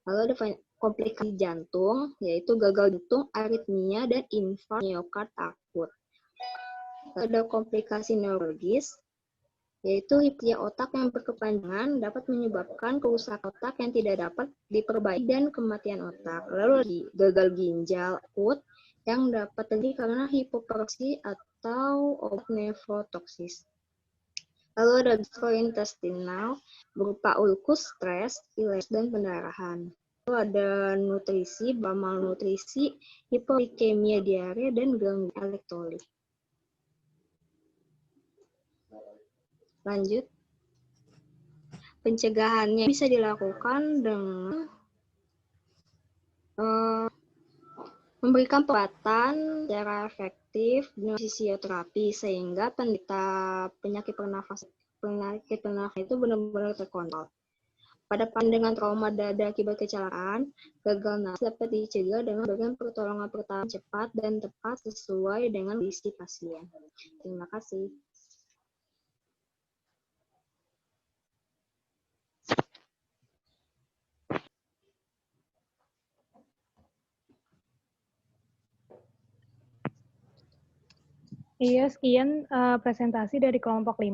Lalu ada komplikasi jantung, yaitu gagal jantung, aritmia, dan infark miokard akut. Lalu ada komplikasi neurologis, yaitu hipoksi otak yang berkepanjangan dapat menyebabkan kerusakan otak yang tidak dapat diperbaiki dan kematian otak. Lalu gagal ginjal akut yang dapat terjadi karena hipoperoksi atau obat nefrotoksis. Lalu ada gastrointestinal berupa ulkus, stres, iles, dan pendarahan. Lalu ada nutrisi, malnutrisi, hipoglikemia, diare, dan gangguan elektrolit. Lanjut. Pencegahannya bisa dilakukan dengan memberikan perawatan secara efektif dengan fisioterapi sehingga penderita penyakit pernafasan itu benar-benar terkontrol. Pada dengan trauma dada akibat kecelakaan, gagal nafas dapat dicegah dengan memberikan pertolongan pertama cepat dan tepat sesuai dengan kondisi pasien. Terima kasih. Iya, sekian presentasi dari kelompok 5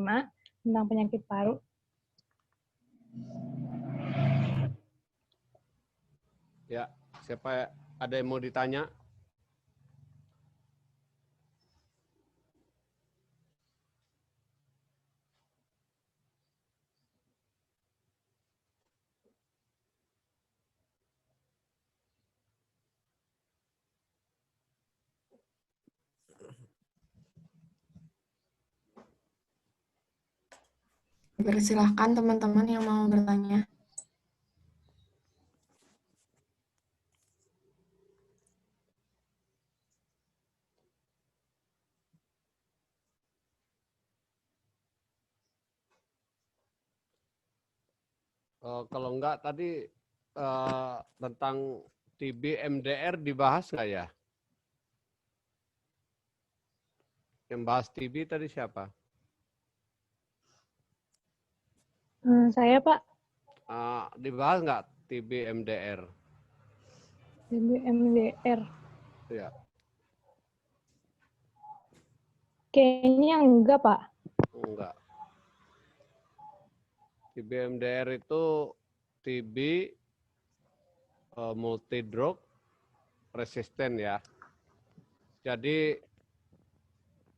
tentang penyakit paru. Ya, siapa ada yang mau ditanya? Persilahkan teman-teman yang mau bertanya. Kalau enggak tadi tentang TB MDR dibahas nggak ya? Yang bahas TB tadi siapa? Saya, Pak. Dibahas nggak TB MDR? TB MDR. Ya. Kayaknya enggak, Pak. Enggak. TB MDR itu TB multidrug resisten ya. Jadi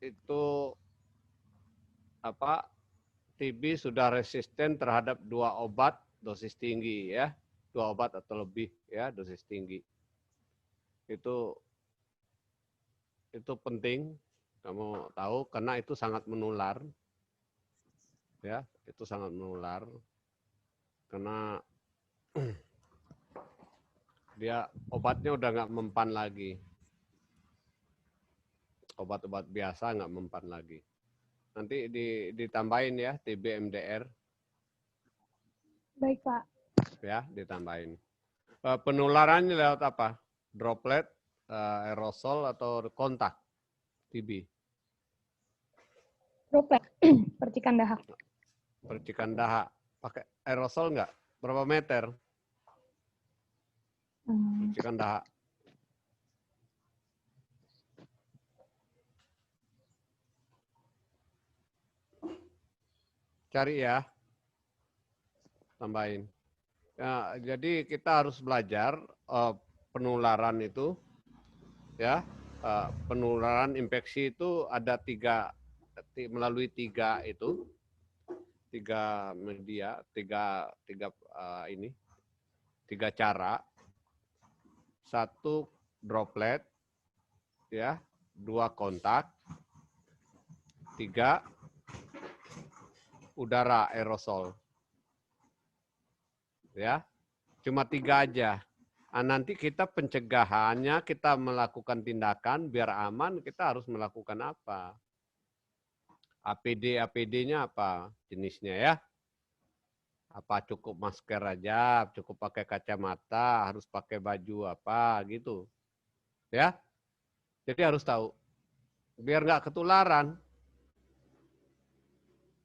itu apa? TB sudah resisten terhadap 2 obat dosis tinggi ya. 2 obat atau lebih ya dosis tinggi. Itu penting kamu tahu karena itu sangat menular. Ya, itu sangat menular. Karena dia obatnya udah nggak mempan lagi. Obat-obat biasa nggak mempan lagi. Nanti ditambahin ya TB MDR. Baik, Pak. Ya, ditambahin. Penularannya lewat apa? Droplet, aerosol, atau kontak TB? Droplet, percikan dahak. Percikan dahak. Pakai aerosol nggak? Berapa meter? Percikan dahak. Cari ya. Tambahin. Ya, jadi kita harus belajar penularan itu, ya, penularan infeksi itu ada melalui tiga media, tiga cara. 1 droplet, ya, 2 kontak, 3 udara aerosol. Ya, cuma 3 aja. Nah, nanti kita pencegahannya, kita melakukan tindakan biar aman, kita harus melakukan apa? APD-nya apa jenisnya ya? Apa cukup masker aja, cukup pakai kacamata, harus pakai baju apa gitu. Ya, jadi harus tahu. Biar nggak ketularan.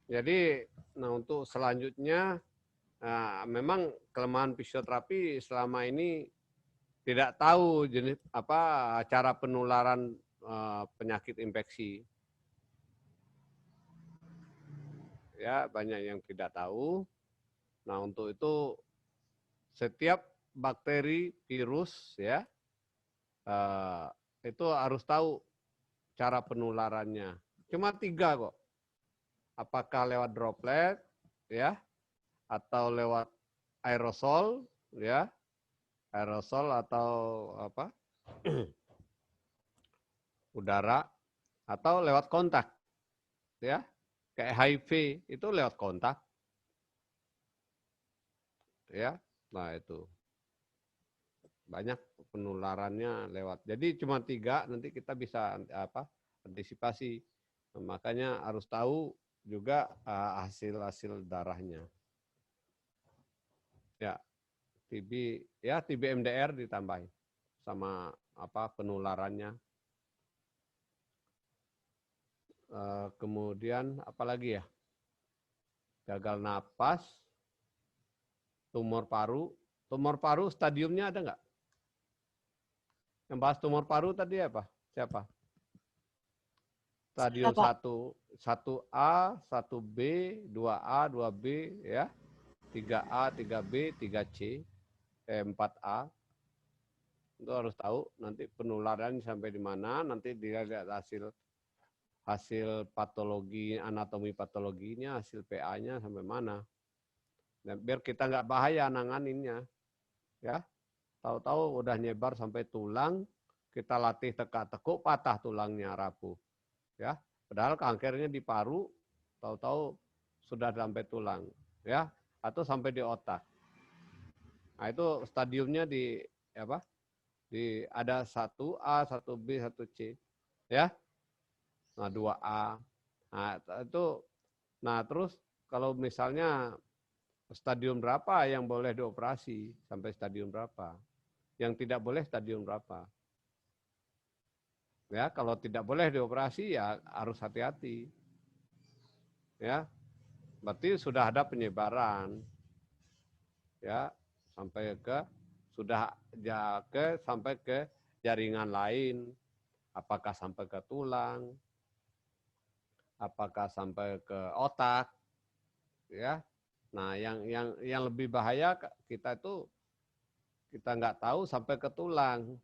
Jadi, nah untuk selanjutnya, memang kelemahan fisioterapi selama ini tidak tahu jenis apa cara penularan penyakit infeksi. Ya, banyak yang tidak tahu. Nah, untuk itu setiap bakteri, virus ya itu harus tahu cara penularannya. Cuma 3 kok. Apakah lewat droplet ya atau lewat aerosol ya, aerosol atau apa udara, atau lewat kontak ya, kayak HIV itu lewat kontak ya. Nah itu banyak penularannya lewat, jadi cuma 3, nanti kita bisa antisipasi. Makanya harus tahu juga hasil darahnya. Ya, TB MDR ditambahin sama penularannya. Kemudian apa lagi ya? Gagal napas, tumor paru. Tumor paru stadiumnya ada nggak? Yang bahas tumor paru tadi apa? Siapa? Stadium 1A, 1B, 2A, 2B, ya. 3A, 3B, 3C, 4A. Itu harus tahu nanti penularan sampai di mana, nanti dilihat hasil patologi, anatomi patologinya, hasil PA-nya sampai mana. Dan biar kita nggak bahaya nanganinnya. Ya. Tahu-tahu udah nyebar sampai tulang, kita latih tekuk, patah tulangnya, rapuh. Ya, padahal kankernya di paru, tahu-tahu sudah sampai tulang, ya, atau sampai di otak. Nah, itu stadiumnya ada 1A, 1B, 1C, ya. Nah, 2A. Nah, terus kalau misalnya stadium berapa yang boleh dioperasi, sampai stadium berapa? Yang tidak boleh stadium berapa? Ya, kalau tidak boleh dioperasi ya harus hati-hati. Ya. Berarti sudah ada penyebaran. Ya, sampai ke sampai ke jaringan lain, apakah sampai ke tulang, apakah sampai ke otak, ya. Nah, yang lebih bahaya kita nggak tahu sampai ke tulang.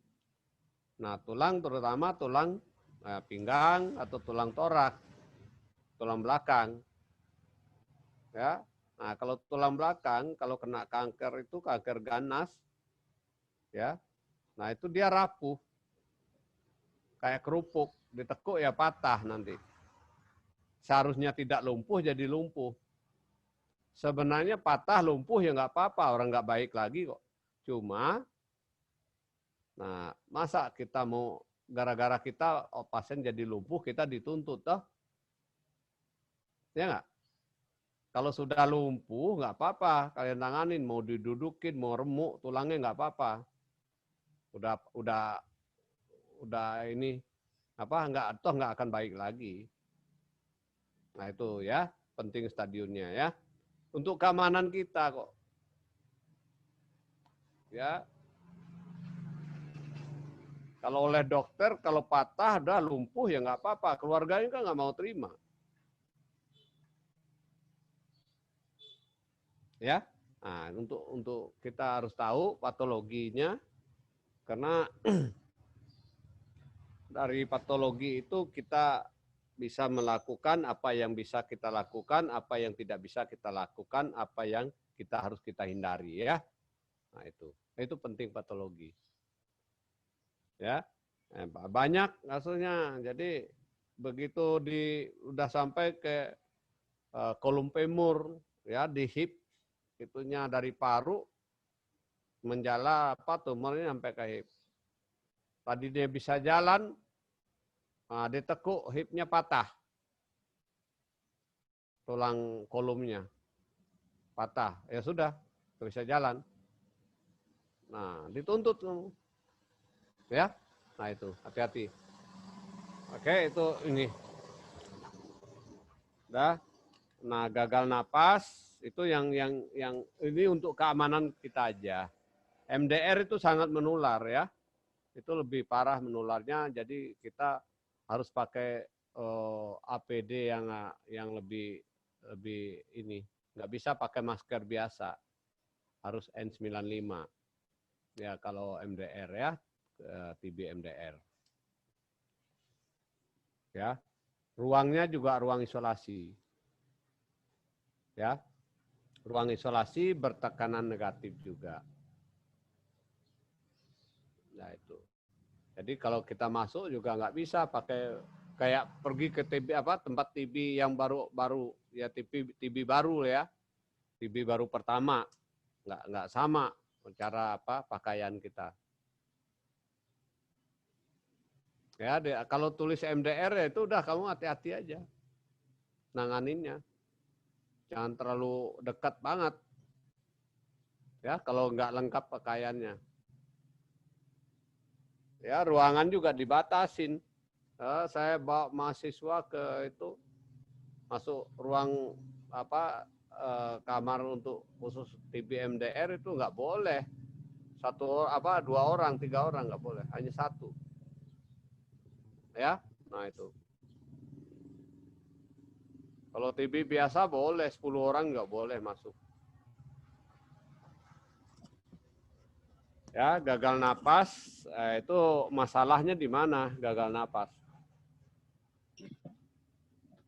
Nah, tulang terutama tulang pinggang atau tulang torak, tulang belakang, ya. Nah, kalau tulang belakang, kalau kena kanker itu kanker ganas, ya. Nah, itu dia rapuh, kayak kerupuk, ditekuk ya patah nanti. Seharusnya tidak lumpuh jadi lumpuh. Sebenarnya patah lumpuh ya nggak apa-apa, orang nggak baik lagi kok. Cuma, nah masa kita mau gara-gara kita pasien jadi lumpuh kita dituntut toh? Ya nggak? Kalau sudah lumpuh nggak apa-apa, kalian tanganin, mau didudukin, mau remuk tulangnya nggak apa-apa. Udah ini nggak akan baik lagi. Nah itu ya penting stadiumnya ya. Untuk keamanan kita kok. Ya. Kalau oleh dokter kalau patah udah lumpuh ya nggak apa-apa, keluarganya kan nggak mau terima. Ya. Nah, untuk kita harus tahu patologinya karena dari patologi itu kita bisa melakukan apa yang bisa kita lakukan, apa yang tidak bisa kita lakukan, apa yang harus kita hindari ya. Nah, itu penting patologi. Ya. Banyak kasusnya. Jadi begitu udah sampai ke kolum femur ya di hip itunya dari paru menjala tumornya sampai ke hip. Tadi dia bisa jalan, ditekuk hipnya patah. Tulang kolumnya patah. Ya sudah, nggak bisa jalan. Nah, dituntut kamu. Ya. Nah, itu hati-hati. Oke, itu ini. Udah. Nah, gagal napas itu yang ini untuk keamanan kita aja. MDR itu sangat menular ya. Itu lebih parah menularnya. Jadi kita harus pakai APD yang lebih ini. Nggak bisa pakai masker biasa. Harus N95. Ya kalau MDR ya, TB MDR. Ya. Ruangnya juga ruang isolasi. Ya. Ruang isolasi bertekanan negatif juga. Nah itu. Jadi kalau kita masuk juga nggak bisa pakai kayak pergi ke TB tempat TB yang baru ya TB baru ya. TB baru pertama. Nggak sama cara pakaian kita. Ya, kalau tulis MDR ya itu udah kamu hati-hati aja nanganinnya. Jangan terlalu dekat banget. Ya, kalau nggak lengkap pakaiannya. Ya, ruangan juga dibatasin. Saya bawa mahasiswa ke itu masuk ruang kamar untuk khusus TB MDR itu nggak boleh. 2 orang, 3 orang nggak boleh, hanya 1. Ya, nah itu. Kalau TB biasa boleh, 10 orang nggak boleh masuk. Ya, gagal napas itu masalahnya di mana? Gagal napas.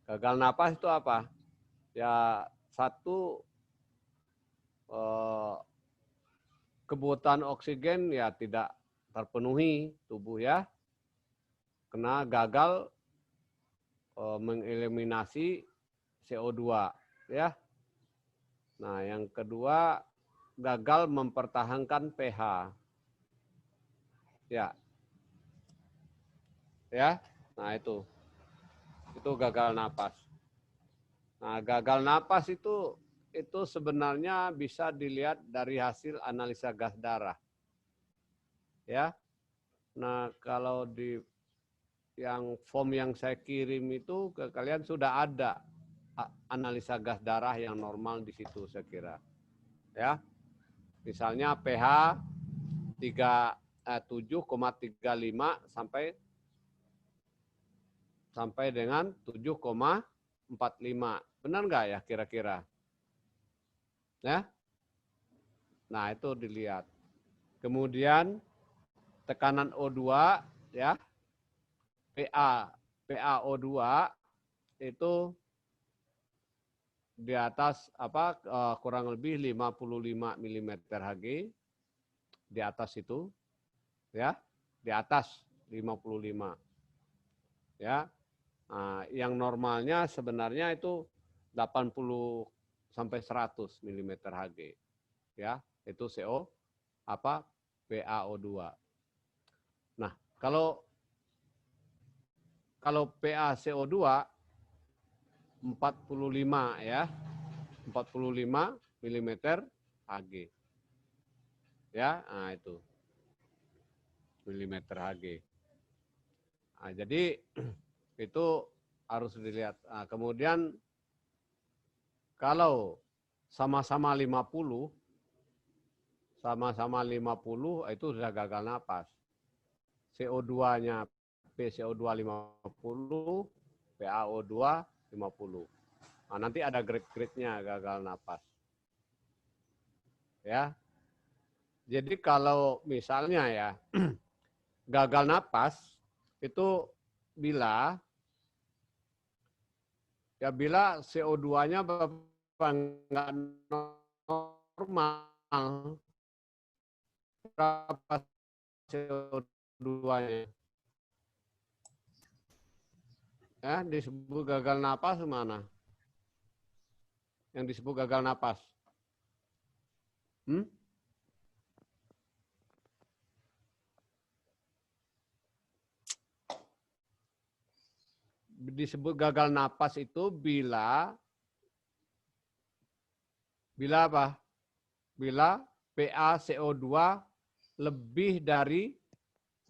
Gagal napas itu apa? Ya, satu kebutuhan oksigen ya tidak terpenuhi tubuh ya. Karena gagal mengeliminasi CO2 ya. Nah, yang kedua gagal mempertahankan pH. Ya. Ya. Nah, itu gagal napas. Nah, gagal napas itu sebenarnya bisa dilihat dari hasil analisa gas darah. Ya. Nah, kalau di yang form yang saya kirim itu ke kalian sudah ada analisa gas darah yang normal di situ saya kira. Ya. Misalnya pH 7,35 sampai dengan 7,45. Benar nggak ya kira-kira? Ya. Nah, itu dilihat. Kemudian tekanan O2 ya. PaO2 itu di atas kurang lebih 55 mm Hg, di atas itu ya, di atas 55 ya. Nah, yang normalnya sebenarnya itu 80 sampai 100 mm Hg ya, itu PaO2. Nah, kalau PaCO2 45 ya, 45 mm Hg. Ya, nah itu milimeter Hg. Nah, jadi itu harus dilihat. Nah, kemudian kalau sama-sama 50 itu sudah gagal napas. CO2-nya PCO2 50, PaO2 50. Nah, nanti ada grade-grade-nya gagal napas. Ya. Jadi kalau misalnya ya gagal napas itu bila CO2-nya nggak normal, berapa CO2-nya? Ya, disebut gagal napas mana? Yang disebut gagal napas? Disebut gagal napas itu bila apa? Bila PaCO2 lebih dari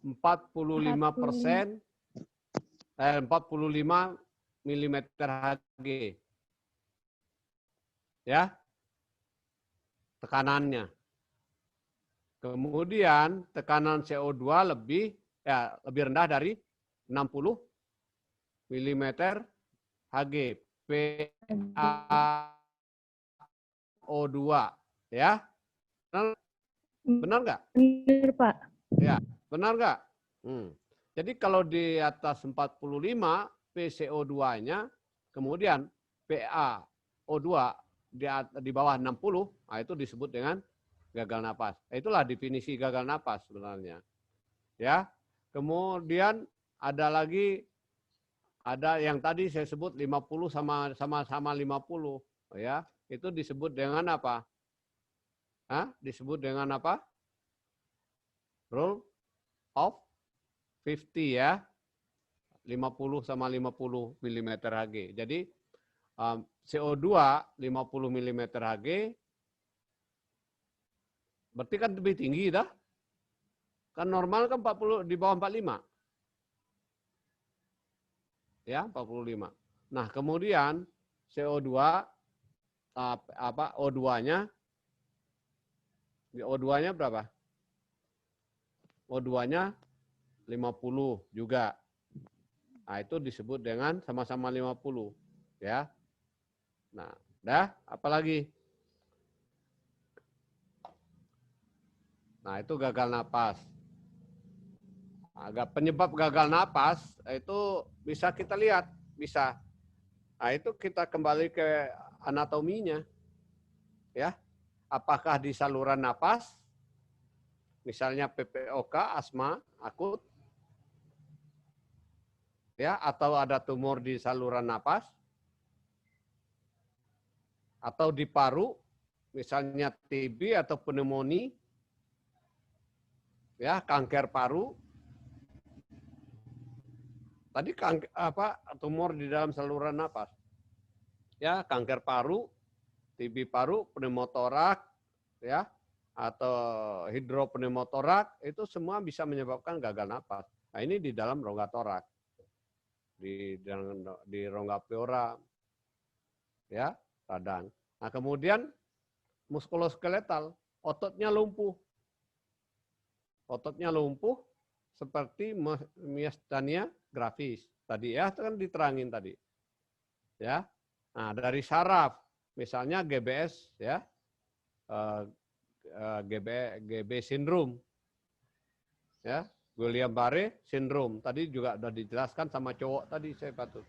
45%, 45 mm Hg. Ya. Tekanannya. Kemudian tekanan CO2 lebih rendah dari 60 mm Hg. PaO2 ya. Benar nggak? Benar, Pak. Ya, benar nggak? Jadi kalau di atas 45 PCO2-nya, kemudian PaO2 di bawah 60, nah itu disebut dengan gagal napas. Itulah definisi gagal napas sebenarnya. Ya. Kemudian ada yang tadi saya sebut 50 sama 50, ya. Itu disebut dengan apa? Disebut dengan apa? Rule of 50 ya. 50 sama 50 mm Hg. Jadi CO2 50 mm Hg berarti kan lebih tinggi dah. Kan normal kan 40 di bawah 45. Ya, 45. Nah, kemudian CO2 O2-nya berapa? O2-nya 50 juga. Nah, itu disebut dengan sama-sama 50, ya. Nah, apalagi? Nah, itu gagal napas. Penyebab gagal napas itu bisa kita lihat, bisa. Nah, itu kita kembali ke anatominya. Ya. Apakah di saluran napas? Misalnya PPOK, asma akut, ya, atau ada tumor di saluran napas, atau di paru, misalnya TB atau pneumonia, ya, kanker paru. Tadi tumor di dalam saluran napas, ya, kanker paru, TB paru, pneumotorak, ya, atau hidropneumotorak, itu semua bisa menyebabkan gagal napas. Nah, ini di dalam rongga torak, di rongga pleura, ya, radang. Nah, kemudian muskuloskeletal, ototnya lumpuh. Ototnya lumpuh seperti miastenia gravis. Tadi ya, kan diterangin tadi. Ya. Nah, dari saraf, misalnya GBS ya. GB syndrome. Ya, Guillain-Barré syndrome. Tadi juga sudah dijelaskan sama cowok tadi saya patut.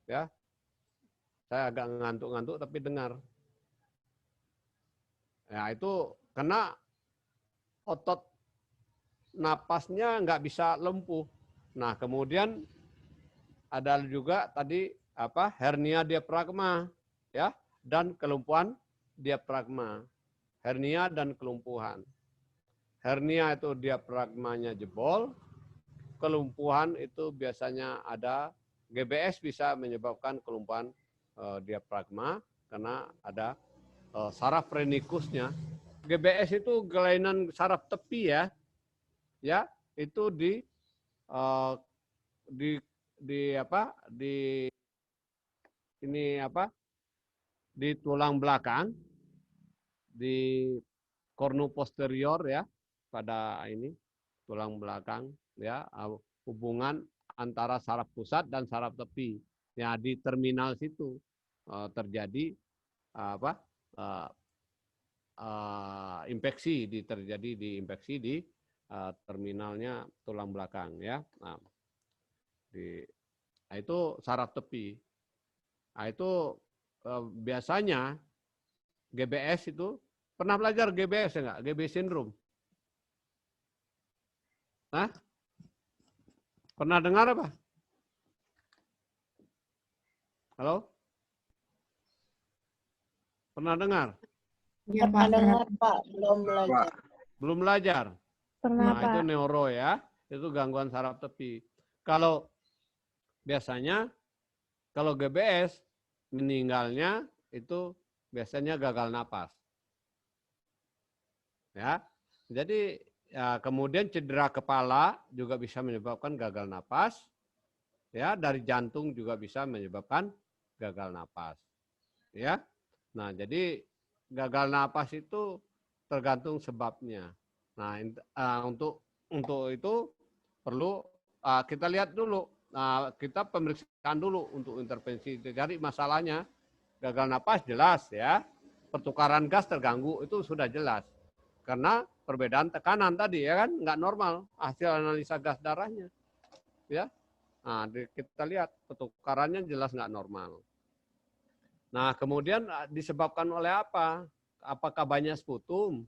Ya. Saya agak ngantuk-ngantuk tapi dengar. Ya, itu kena otot napasnya nggak bisa lumpuh. Nah, kemudian ada juga tadi hernia diafragma ya, dan kelumpuhan diafragma. Hernia dan kelumpuhan. Hernia itu diafragmanya jebol, kelumpuhan itu biasanya ada, GBS bisa menyebabkan kelumpuhan diafragma karena ada saraf renikusnya. GBS itu kelainan saraf tepi ya. Ya, itu di tulang belakang, di kornu posterior ya, pada ini tulang belakang ya, hubungan antara saraf pusat dan saraf tepi. Ya, di terminal situ terjadi infeksi, terjadi di infeksi di terminalnya tulang belakang ya. Nah, itu saraf tepi. Nah, itu biasanya GBS itu, pernah belajar GBS ya enggak? GB syndrome. Hah? Pernah dengar apa? Halo? Pernah dengar? Iya, Pak. Pernah dengar, Pak. Belum belajar. Belum belajar? Pernah, Nah, Pak. itu neuro ya. Itu gangguan saraf tepi. Kalau biasanya, kalau GBS, meninggalnya itu biasanya gagal napas. Ya, jadi ya, kemudian cedera kepala juga bisa menyebabkan gagal napas. Ya, dari jantung juga bisa menyebabkan gagal napas. Ya, nah jadi gagal napas itu tergantung sebabnya. Nah, untuk itu perlu kita lihat dulu. Kita pemeriksaan dulu untuk intervensi. Jadi masalahnya gagal napas jelas ya, pertukaran gas terganggu itu sudah jelas. Karena perbedaan tekanan tadi ya kan nggak normal hasil analisa gas darahnya, ya. Nah, kita lihat pertukarannya jelas nggak normal. Nah, kemudian disebabkan oleh apa? Apakah banyak sputum?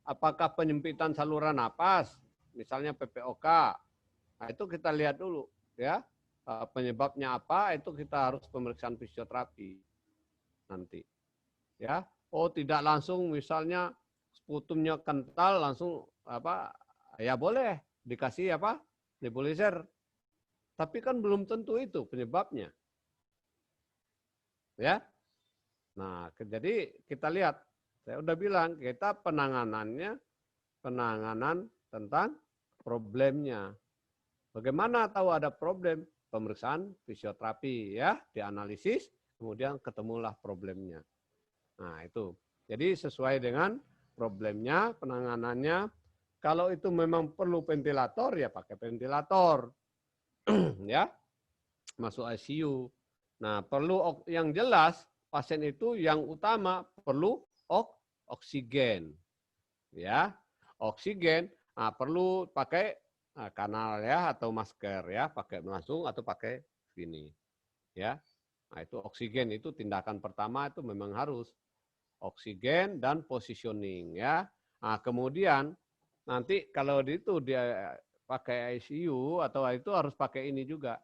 Apakah penyempitan saluran napas? Misalnya PPOK. Nah, itu kita lihat dulu, ya. Penyebabnya apa? Itu kita harus pemeriksaan fisioterapi nanti, ya. Oh, tidak langsung misalnya sputumnya kental langsung ya boleh dikasih nebulizer. Tapi kan belum tentu itu penyebabnya. Ya. Nah, jadi kita lihat, saya udah bilang kita penanganan tentang problemnya. Bagaimana tahu ada problem? Pemeriksaan fisioterapi ya, dianalisis, kemudian ketemulah problemnya. Nah, itu. Jadi sesuai dengan problemnya, penanganannya. Kalau itu memang perlu ventilator, ya pakai ventilator. Ya, masuk ICU. Nah, perlu yang jelas, pasien itu yang utama perlu oksigen. Ya, oksigen. Nah, perlu pakai kanal ya, atau masker ya, pakai langsung atau pakai ini. Ya, nah itu oksigen itu tindakan pertama itu memang harus. Oksigen dan positioning ya. Nah, kemudian nanti kalau itu dia pakai ICU atau itu harus pakai ini juga.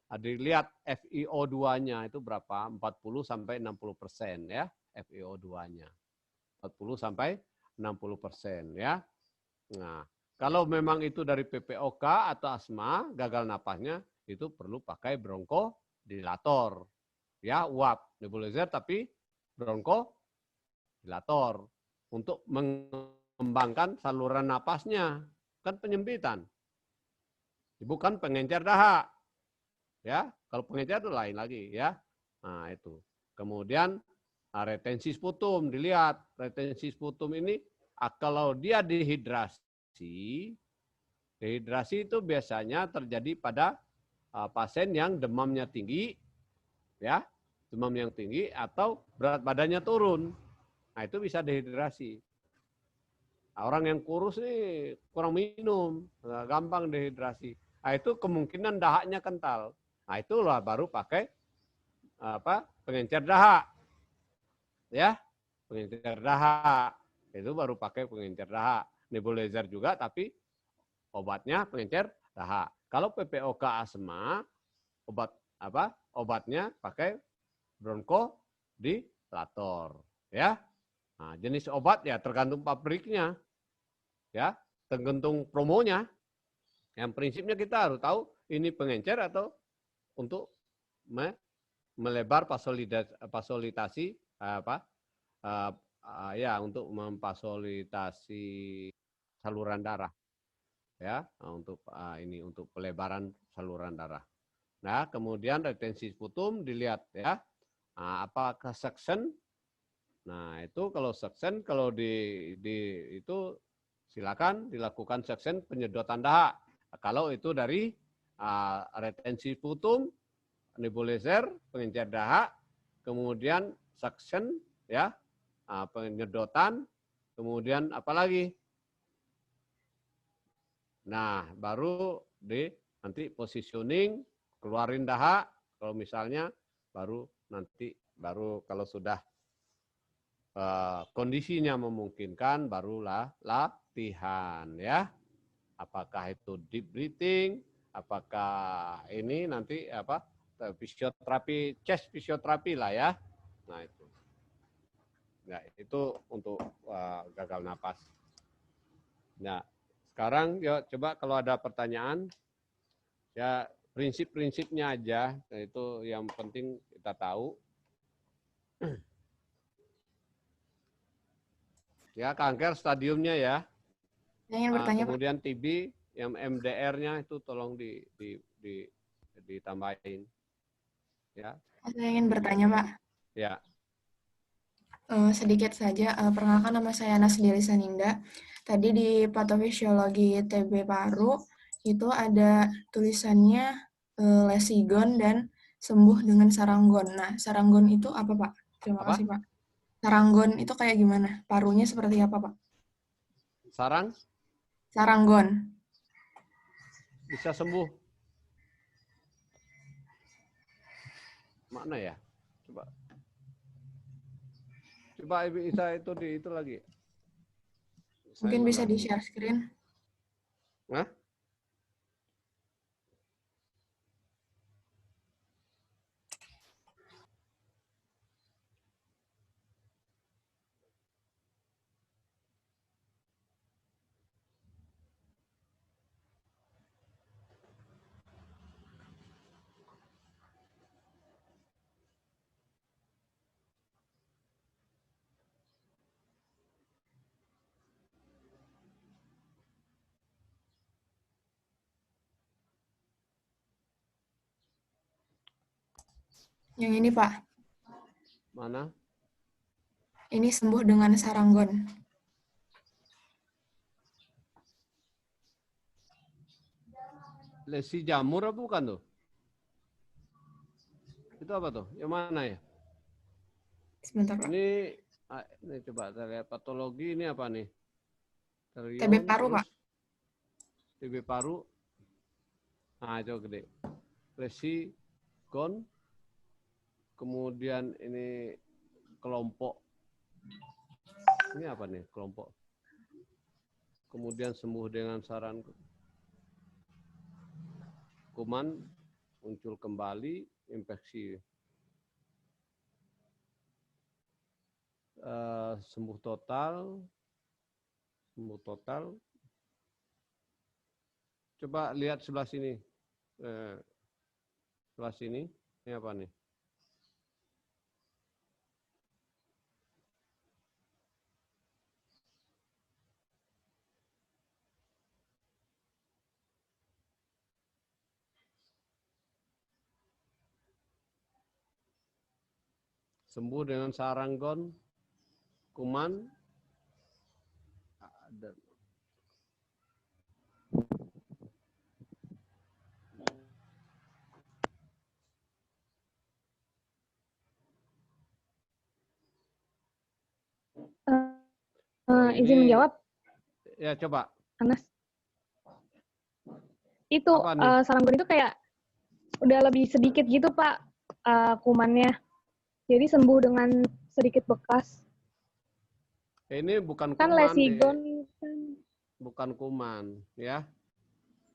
Dilihat FiO2-nya itu berapa? 40 sampai 60% ya, FiO2-nya. 40 sampai 60% ya. Nah, kalau memang itu dari PPOK atau asma, gagal napasnya itu perlu pakai bronkodilator. Ya, uap nebulizer tapi bronkodilator untuk mengembangkan saluran napasnya. Kan penyempitan. Bukan pengencer dahak. Ya, kalau pengencer itu lain lagi ya. Nah, itu. Kemudian retensi sputum, dilihat retensi sputum ini kalau dia dehidrasi itu biasanya terjadi pada pasien yang demamnya tinggi, ya, demam yang tinggi atau berat badannya turun. Nah, itu bisa dehidrasi. Nah, orang yang kurus nih kurang minum, gampang dehidrasi. Nah, itu kemungkinan dahaknya kental. Nah, itulah baru pakai pengencer dahak. Ya, pengencer dahak. Itu baru pakai pengencer dahak. Nebulizer juga tapi obatnya pengencer dahak. Kalau PPOK asma, obatnya pakai bronchodilator, ya. Nah, jenis obat ya tergantung pabriknya, ya, tergantung promonya. Yang prinsipnya kita harus tahu ini pengencer atau untuk melebar fasilitasi ya, untuk memfasilitasi saluran darah, ya, untuk ini untuk pelebaran saluran darah. Nah, kemudian retensi sputum dilihat, ya. Nah, apakah suction? Nah, itu kalau suction, kalau itu silakan dilakukan suction penyedotan dahak. Kalau itu dari retensi sputum, nebulizer, pengencer dahak, kemudian suction, ya, penyedotan, kemudian apa lagi? Nah, baru nanti positioning, keluarin dahak, kalau misalnya baru kalau sudah kondisinya memungkinkan, barulah latihan, ya. Apakah itu deep breathing, apakah ini nanti fisioterapi, chest fisioterapi lah, ya. Nah, itu. Nah, itu untuk gagal napas. Nah, sekarang yuk coba kalau ada pertanyaan, ya prinsip-prinsipnya aja, itu yang penting kita tahu. Ya, kanker stadiumnya, ya. Saya ingin bertanya, Pak. Kemudian TB, yang MDR-nya itu tolong ditambahin. Ya. Saya ingin bertanya, Pak. Ya. Sedikit saja, perkenalkan nama saya Nasdya Lisaninda. Tadi di patofisiologi TB paru itu ada tulisannya lesigon dan sembuh dengan saranggon. Nah, saranggon itu apa, Pak? Terima Apa? kasih, Pak. Saranggon itu kayak gimana? Parunya seperti apa, Pak? Saranggon. Bisa sembuh. Mana ya? Coba bisa itu lagi. Mungkin bisa di-share screen. Hah? Yang ini, Pak. Mana? Ini sembuh dengan saranggon. Lesi jamur apa bukan tuh? Itu apa tuh? Yang mana ya? Sebentar, Pak. Ini coba kita lihat patologi ini apa nih? TB paru, Pak. TB paru. Nah, itu gede. Lesi gon. Kemudian ini kelompok. Ini apa nih kelompok? Kemudian sembuh dengan saran kuman, muncul kembali, infeksi. Sembuh total. Coba lihat sebelah sini. Sebelah sini, ini apa nih? sembuh dengan saranggon, kuman. Izin menjawab, Ya coba. Anas. Itu saranggon itu kayak udah lebih sedikit gitu Pak kumannya. Jadi sembuh dengan sedikit bekas. Ini bukan Kan kuman. lesigon kan. Bukan kuman, ya.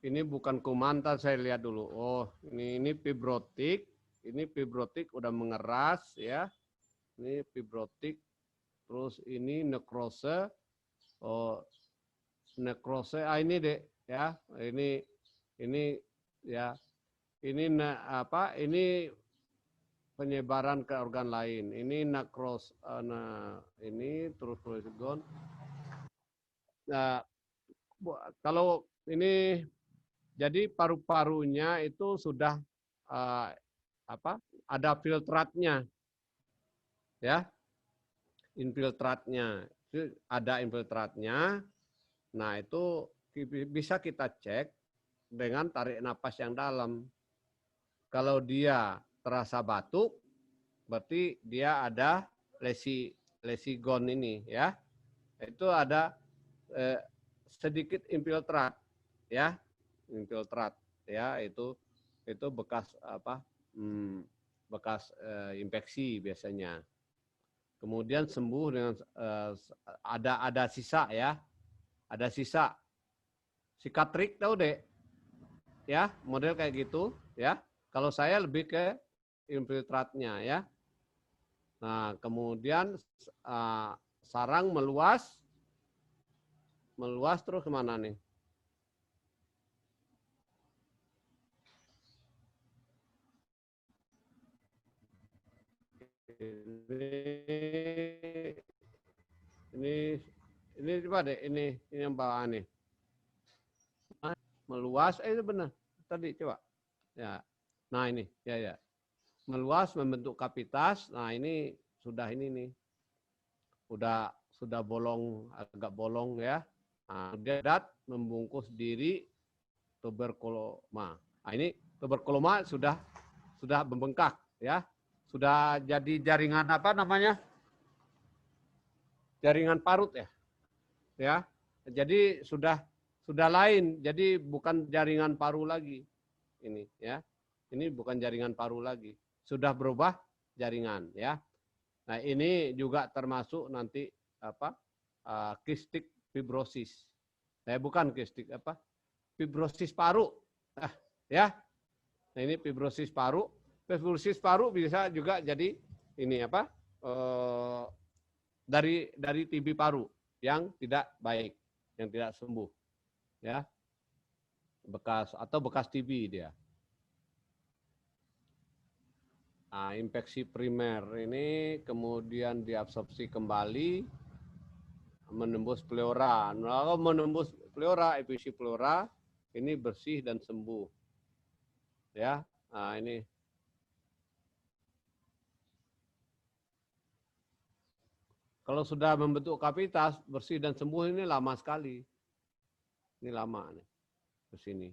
Ini bukan kuman, ntar saya lihat dulu. Oh, ini fibrotik. Ini fibrotik udah mengeras, ya. Ini fibrotik. Terus ini nekrose. Oh, nekrose. Ini deh, ya. Ini ya. Ini ini penyebaran ke organ lain. Ini nekros. Ini terus lesigon. Nah, kalau ini jadi paru-parunya itu sudah ada filtratnya, ya, infiltratnya, itu ada infiltratnya. Nah itu bisa kita cek dengan tarik napas yang dalam. Kalau dia terasa batuk, berarti dia ada lesigon ini, ya, itu ada sedikit infiltrat, ya, infiltrat, ya, itu bekas bekas infeksi biasanya. Kemudian sembuh dengan ada sisa, ya, ada sisa sikatrik, tahu deh, ya, model kayak gitu, ya. Kalau saya lebih ke infiltratnya, ya. Nah kemudian sarang meluas terus kemana nih? Ini coba deh, ini yang bawah nih. Meluas, itu benar. Tadi coba. Ya. Nah ini, ya. Meluas membentuk kavitas. Nah ini sudah ini nih. Sudah bolong, agak bolong, ya. Nah, dia membungkus diri tuberkuloma. Nah, ini tuberkuloma sudah membengkak, ya. Sudah jadi jaringan apa namanya? Jaringan parut, ya. Ya. Jadi sudah lain, jadi bukan jaringan paru lagi. Ini, ya. Ini bukan jaringan paru lagi. Sudah berubah jaringan, ya. Nah, ini juga termasuk nanti kistik fibrosis. Bukan kistik fibrosis paru. Ya. Nah, ini fibrosis paru. Fibrosis paru bisa juga jadi ini dari TB paru yang tidak baik, yang tidak sembuh, ya. Bekas TB dia. Nah, infeksi primer ini kemudian diabsorpsi kembali menembus pleura. Nah, kalau menembus pleura, efisi pleura ini bersih dan sembuh. Ya. Nah, ini kalau sudah membentuk kavitas, bersih dan sembuh ini lama sekali. Ini lama nih ke sini.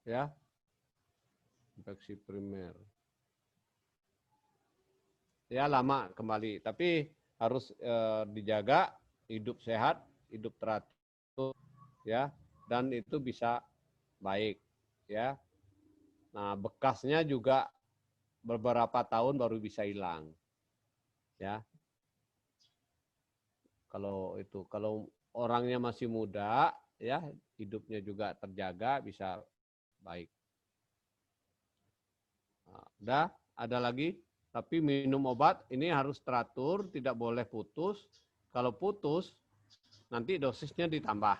Ya. Infeksi primer. Ya, lama kembali, tapi harus dijaga, hidup sehat, hidup teratur, ya, dan itu bisa baik, ya. Nah, bekasnya juga beberapa tahun baru bisa hilang, ya. Kalau orangnya masih muda, ya, hidupnya juga terjaga, bisa baik. Nah, udah, ada lagi? Tapi minum obat ini harus teratur, tidak boleh putus. Kalau putus, nanti dosisnya ditambah.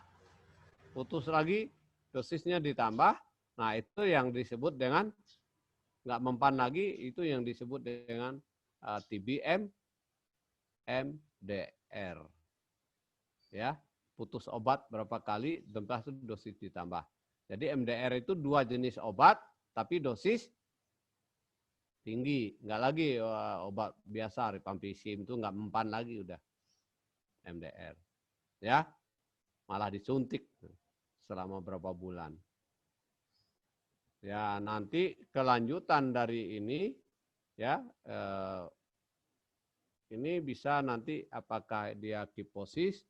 Putus lagi, dosisnya ditambah. Nah, itu yang disebut dengan nggak mempan lagi, itu yang disebut dengan TBM, MDR. Ya, putus obat berapa kali, setelah itu dosis ditambah. Jadi MDR itu 2 jenis obat, tapi dosis tinggi, nggak lagi obat biasa rifampicin itu nggak mempan lagi udah MDR, ya, malah disuntik selama berapa bulan. Ya nanti kelanjutan dari ini, ya, ini bisa nanti apakah dia kiposis,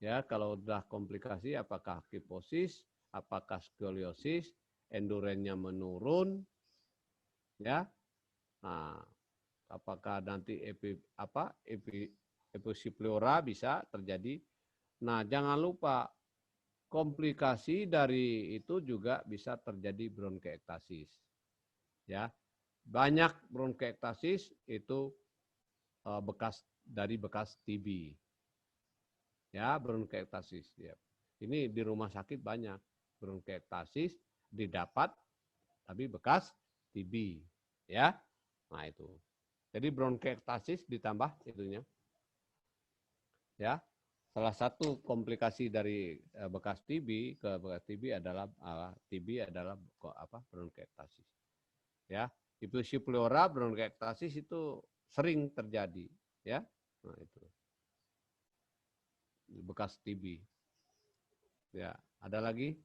ya kalau udah komplikasi apakah kiposis, apakah skoliosis, endurance-nya menurun, ya. Nah, apakah nanti episipleura bisa terjadi. Nah, jangan lupa komplikasi dari itu juga bisa terjadi bronkiektasis. Ya. Banyak bronkiektasis itu bekas TB. Ya, bronkiektasis, ya. Ini di rumah sakit banyak bronkiektasis didapat tapi bekas TB, ya. Nah, itu. Jadi bronkiektasis ditambah itunya. Ya. Salah satu komplikasi dari bekas TB ke bekas TB adalah bronkiektasis. Ya. Episipleura bronkiektasis itu sering terjadi, ya. Nah, itu. Bekas TB. Ya, ada lagi?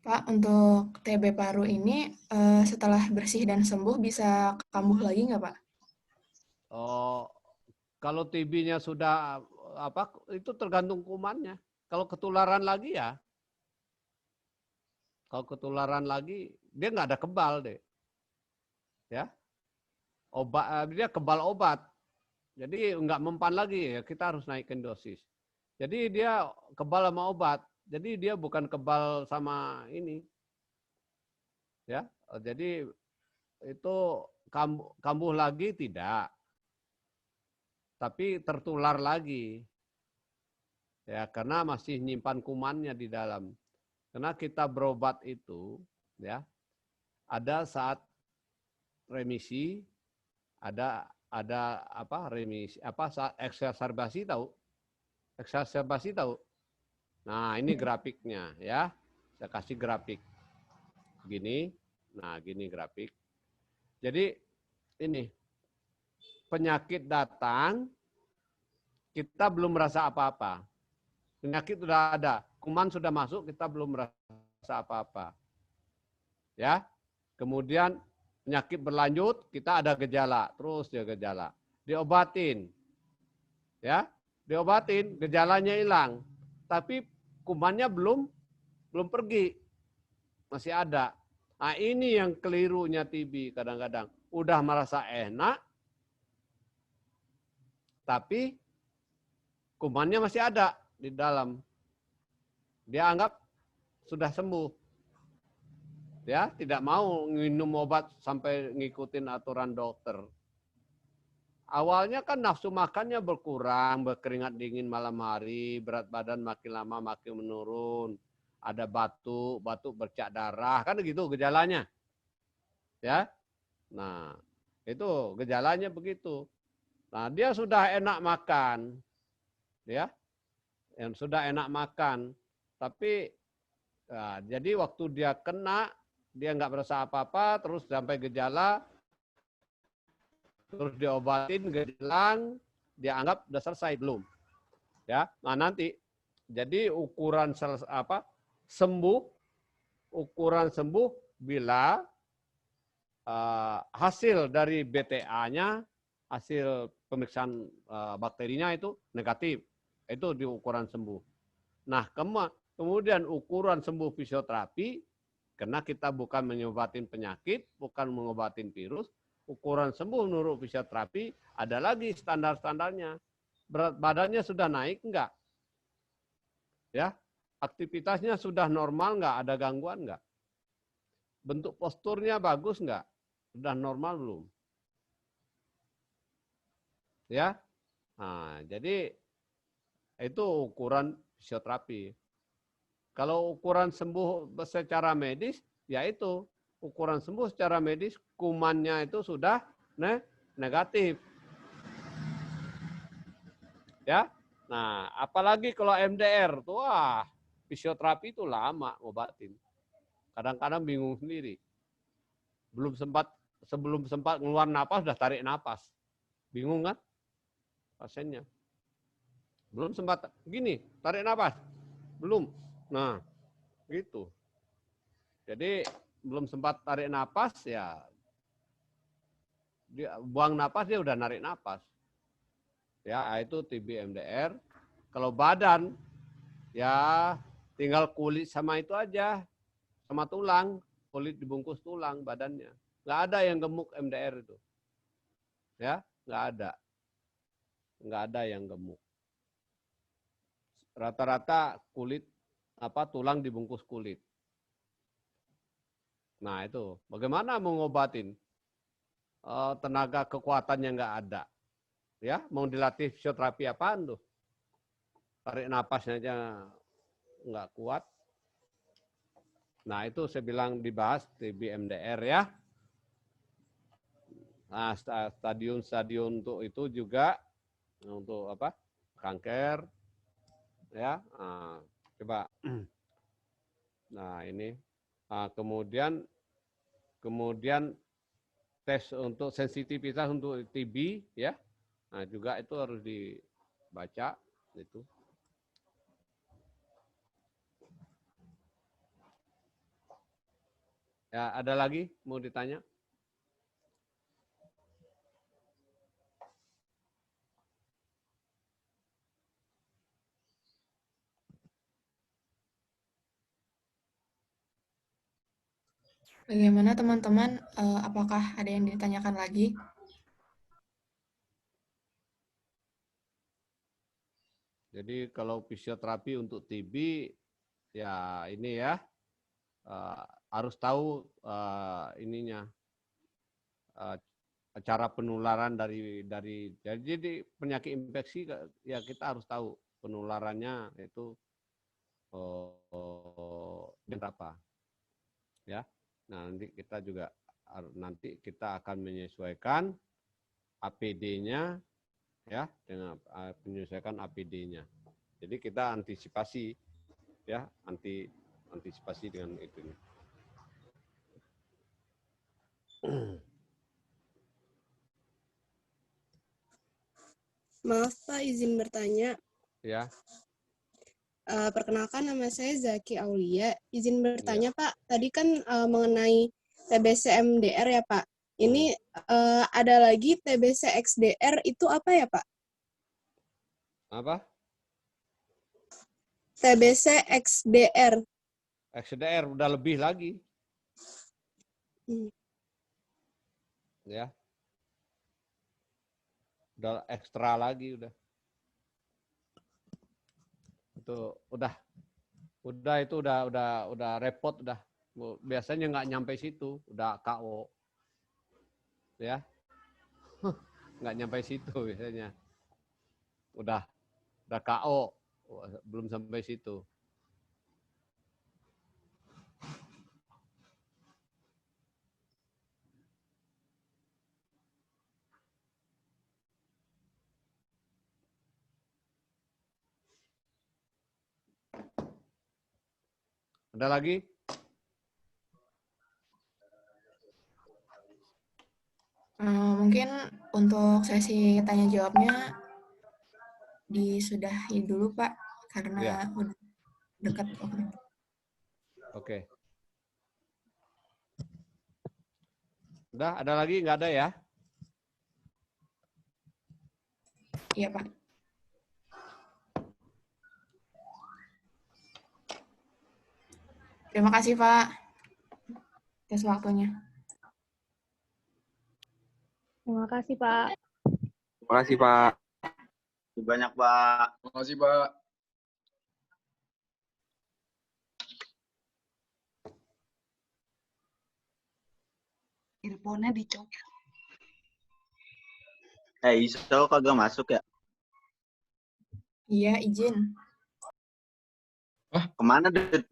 Pak, untuk TB paru ini setelah bersih dan sembuh bisa kambuh lagi nggak, Pak? Oh, kalau TB-nya sudah itu tergantung kumannya. Kalau ketularan lagi ya, dia nggak ada kebal deh, ya. Dia kebal obat, jadi nggak mempan lagi ya. Kita harus naikkan dosis. Jadi dia kebal sama obat. Jadi dia bukan kebal sama ini. Ya, jadi itu kambuh lagi tidak. Tapi tertular lagi. Ya, karena masih nyimpan kumannya di dalam. Karena kita berobat itu, ya, ada saat remisi, ada remisi, saat eksaserbasi tahu? Eksaserbasi tahu? Nah, ini grafiknya, ya. Saya kasih grafik. Gini. Nah, gini grafik. Jadi ini penyakit datang, kita belum merasa apa-apa. Penyakit sudah ada, kuman sudah masuk, kita belum merasa apa-apa. Ya. Kemudian penyakit berlanjut, kita ada gejala, terus dia gejala. Diobatin. Ya. Diobatin, gejalanya hilang. Tapi kumannya belum pergi. Masih ada. Nah, ini yang kelirunya TB kadang-kadang. Udah merasa enak, tapi kumannya masih ada di dalam. Dia anggap sudah sembuh. Ya, tidak mau minum obat sampai ngikutin aturan dokter. Awalnya kan nafsu makannya berkurang, berkeringat dingin malam hari, berat badan makin lama makin menurun, ada batuk bercak darah, kan gitu gejalanya. Ya. Nah, itu gejalanya begitu. Nah, dia sudah enak makan. Ya. Yang sudah enak makan, tapi jadi waktu dia kena, dia nggak merasa apa-apa, terus sampai gejala, terus diobatin, hilang, dia anggap udah selesai belum, ya. Nah nanti, jadi ukuran ukuran sembuh bila hasil dari BTA-nya, hasil pemeriksaan bakterinya itu negatif, itu di ukuran sembuh. Nah kemudian ukuran sembuh fisioterapi, karena kita bukan mengobatin penyakit, bukan mengobatin virus, ukuran sembuh menurut fisioterapi ada lagi standar-standarnya. Berat badannya sudah naik enggak? Ya, aktivitasnya sudah normal enggak? Ada gangguan enggak? Bentuk posturnya bagus enggak? Sudah normal belum? Ya. Nah, jadi itu ukuran fisioterapi. Kalau ukuran sembuh secara medis, yaitu ukuran sembuh secara medis, kumannya itu sudah negatif. Ya. Nah, apalagi kalau MDR, tuh fisioterapi itu lama ngobatin. Kadang-kadang bingung sendiri. Belum sempat sebelum sempat ngeluar napas udah tarik napas. Bingung kan pasiennya? Belum sempat gini, tarik napas. Belum. Nah, gitu. Jadi belum sempat tarik napas ya dia buang napas dia udah narik napas. Ya, itu TB MDR. Kalau badan ya tinggal kulit sama itu aja. Sama tulang, kulit dibungkus tulang badannya. Nggak ada yang gemuk MDR itu. Ya, nggak ada. Nggak ada yang gemuk. Rata-rata kulit tulang dibungkus kulit. Nah itu, bagaimana mau ngobatin? Tenaga kekuatannya nggak ada. Ya, mau dilatih fisioterapi apaan tuh? Tarik napasnya aja nggak kuat. Nah itu saya bilang dibahas TB MDR ya. Nah stadion-stadion untuk itu juga untuk apa? Kanker. Ya, coba. Nah ini, kemudian tes untuk sensitivitas untuk TB ya. Nah juga itu harus dibaca itu. Ya, ada lagi mau ditanya? Bagaimana teman-teman? Apakah ada yang ditanyakan lagi? Jadi kalau fisioterapi untuk TB ya ini ya harus tahu ininya cara penularan dari jadi penyakit infeksi ya kita harus tahu penularannya itu berapa ya. Nah nanti kita akan menyesuaikan APD-nya ya dengan menyesuaikan APD-nya. Jadi kita antisipasi ya antisipasi dengan itu. Maaf Pak, izin bertanya. Ya. Perkenalkan nama saya Zaki Aulia. Izin bertanya Pak, tadi kan mengenai TBC MDR ya Pak. Ini ada lagi TBC XDR, itu apa ya Pak? Apa? TBC XDR. XDR udah lebih lagi. Ya. Udah ekstra lagi udah. Itu udah repot udah. Biasanya nggak nyampe situ, udah KO. Ya. Nggak nyampe situ biasanya. Udah KO, belum sampai situ. Ada lagi? Mungkin untuk sesi tanya jawabnya disudahi dulu Pak, karena udah dekat. Oke. Udah, ada lagi? Nggak ada ya? Iya Pak. Terima kasih Pak atas waktunya. Terima kasih Pak. Terima kasih Pak. Banyak Pak. Terima kasih Pak. Earphone-nya dicopot. Iso kagak masuk ya? Iya, izin. Kemana, Dut?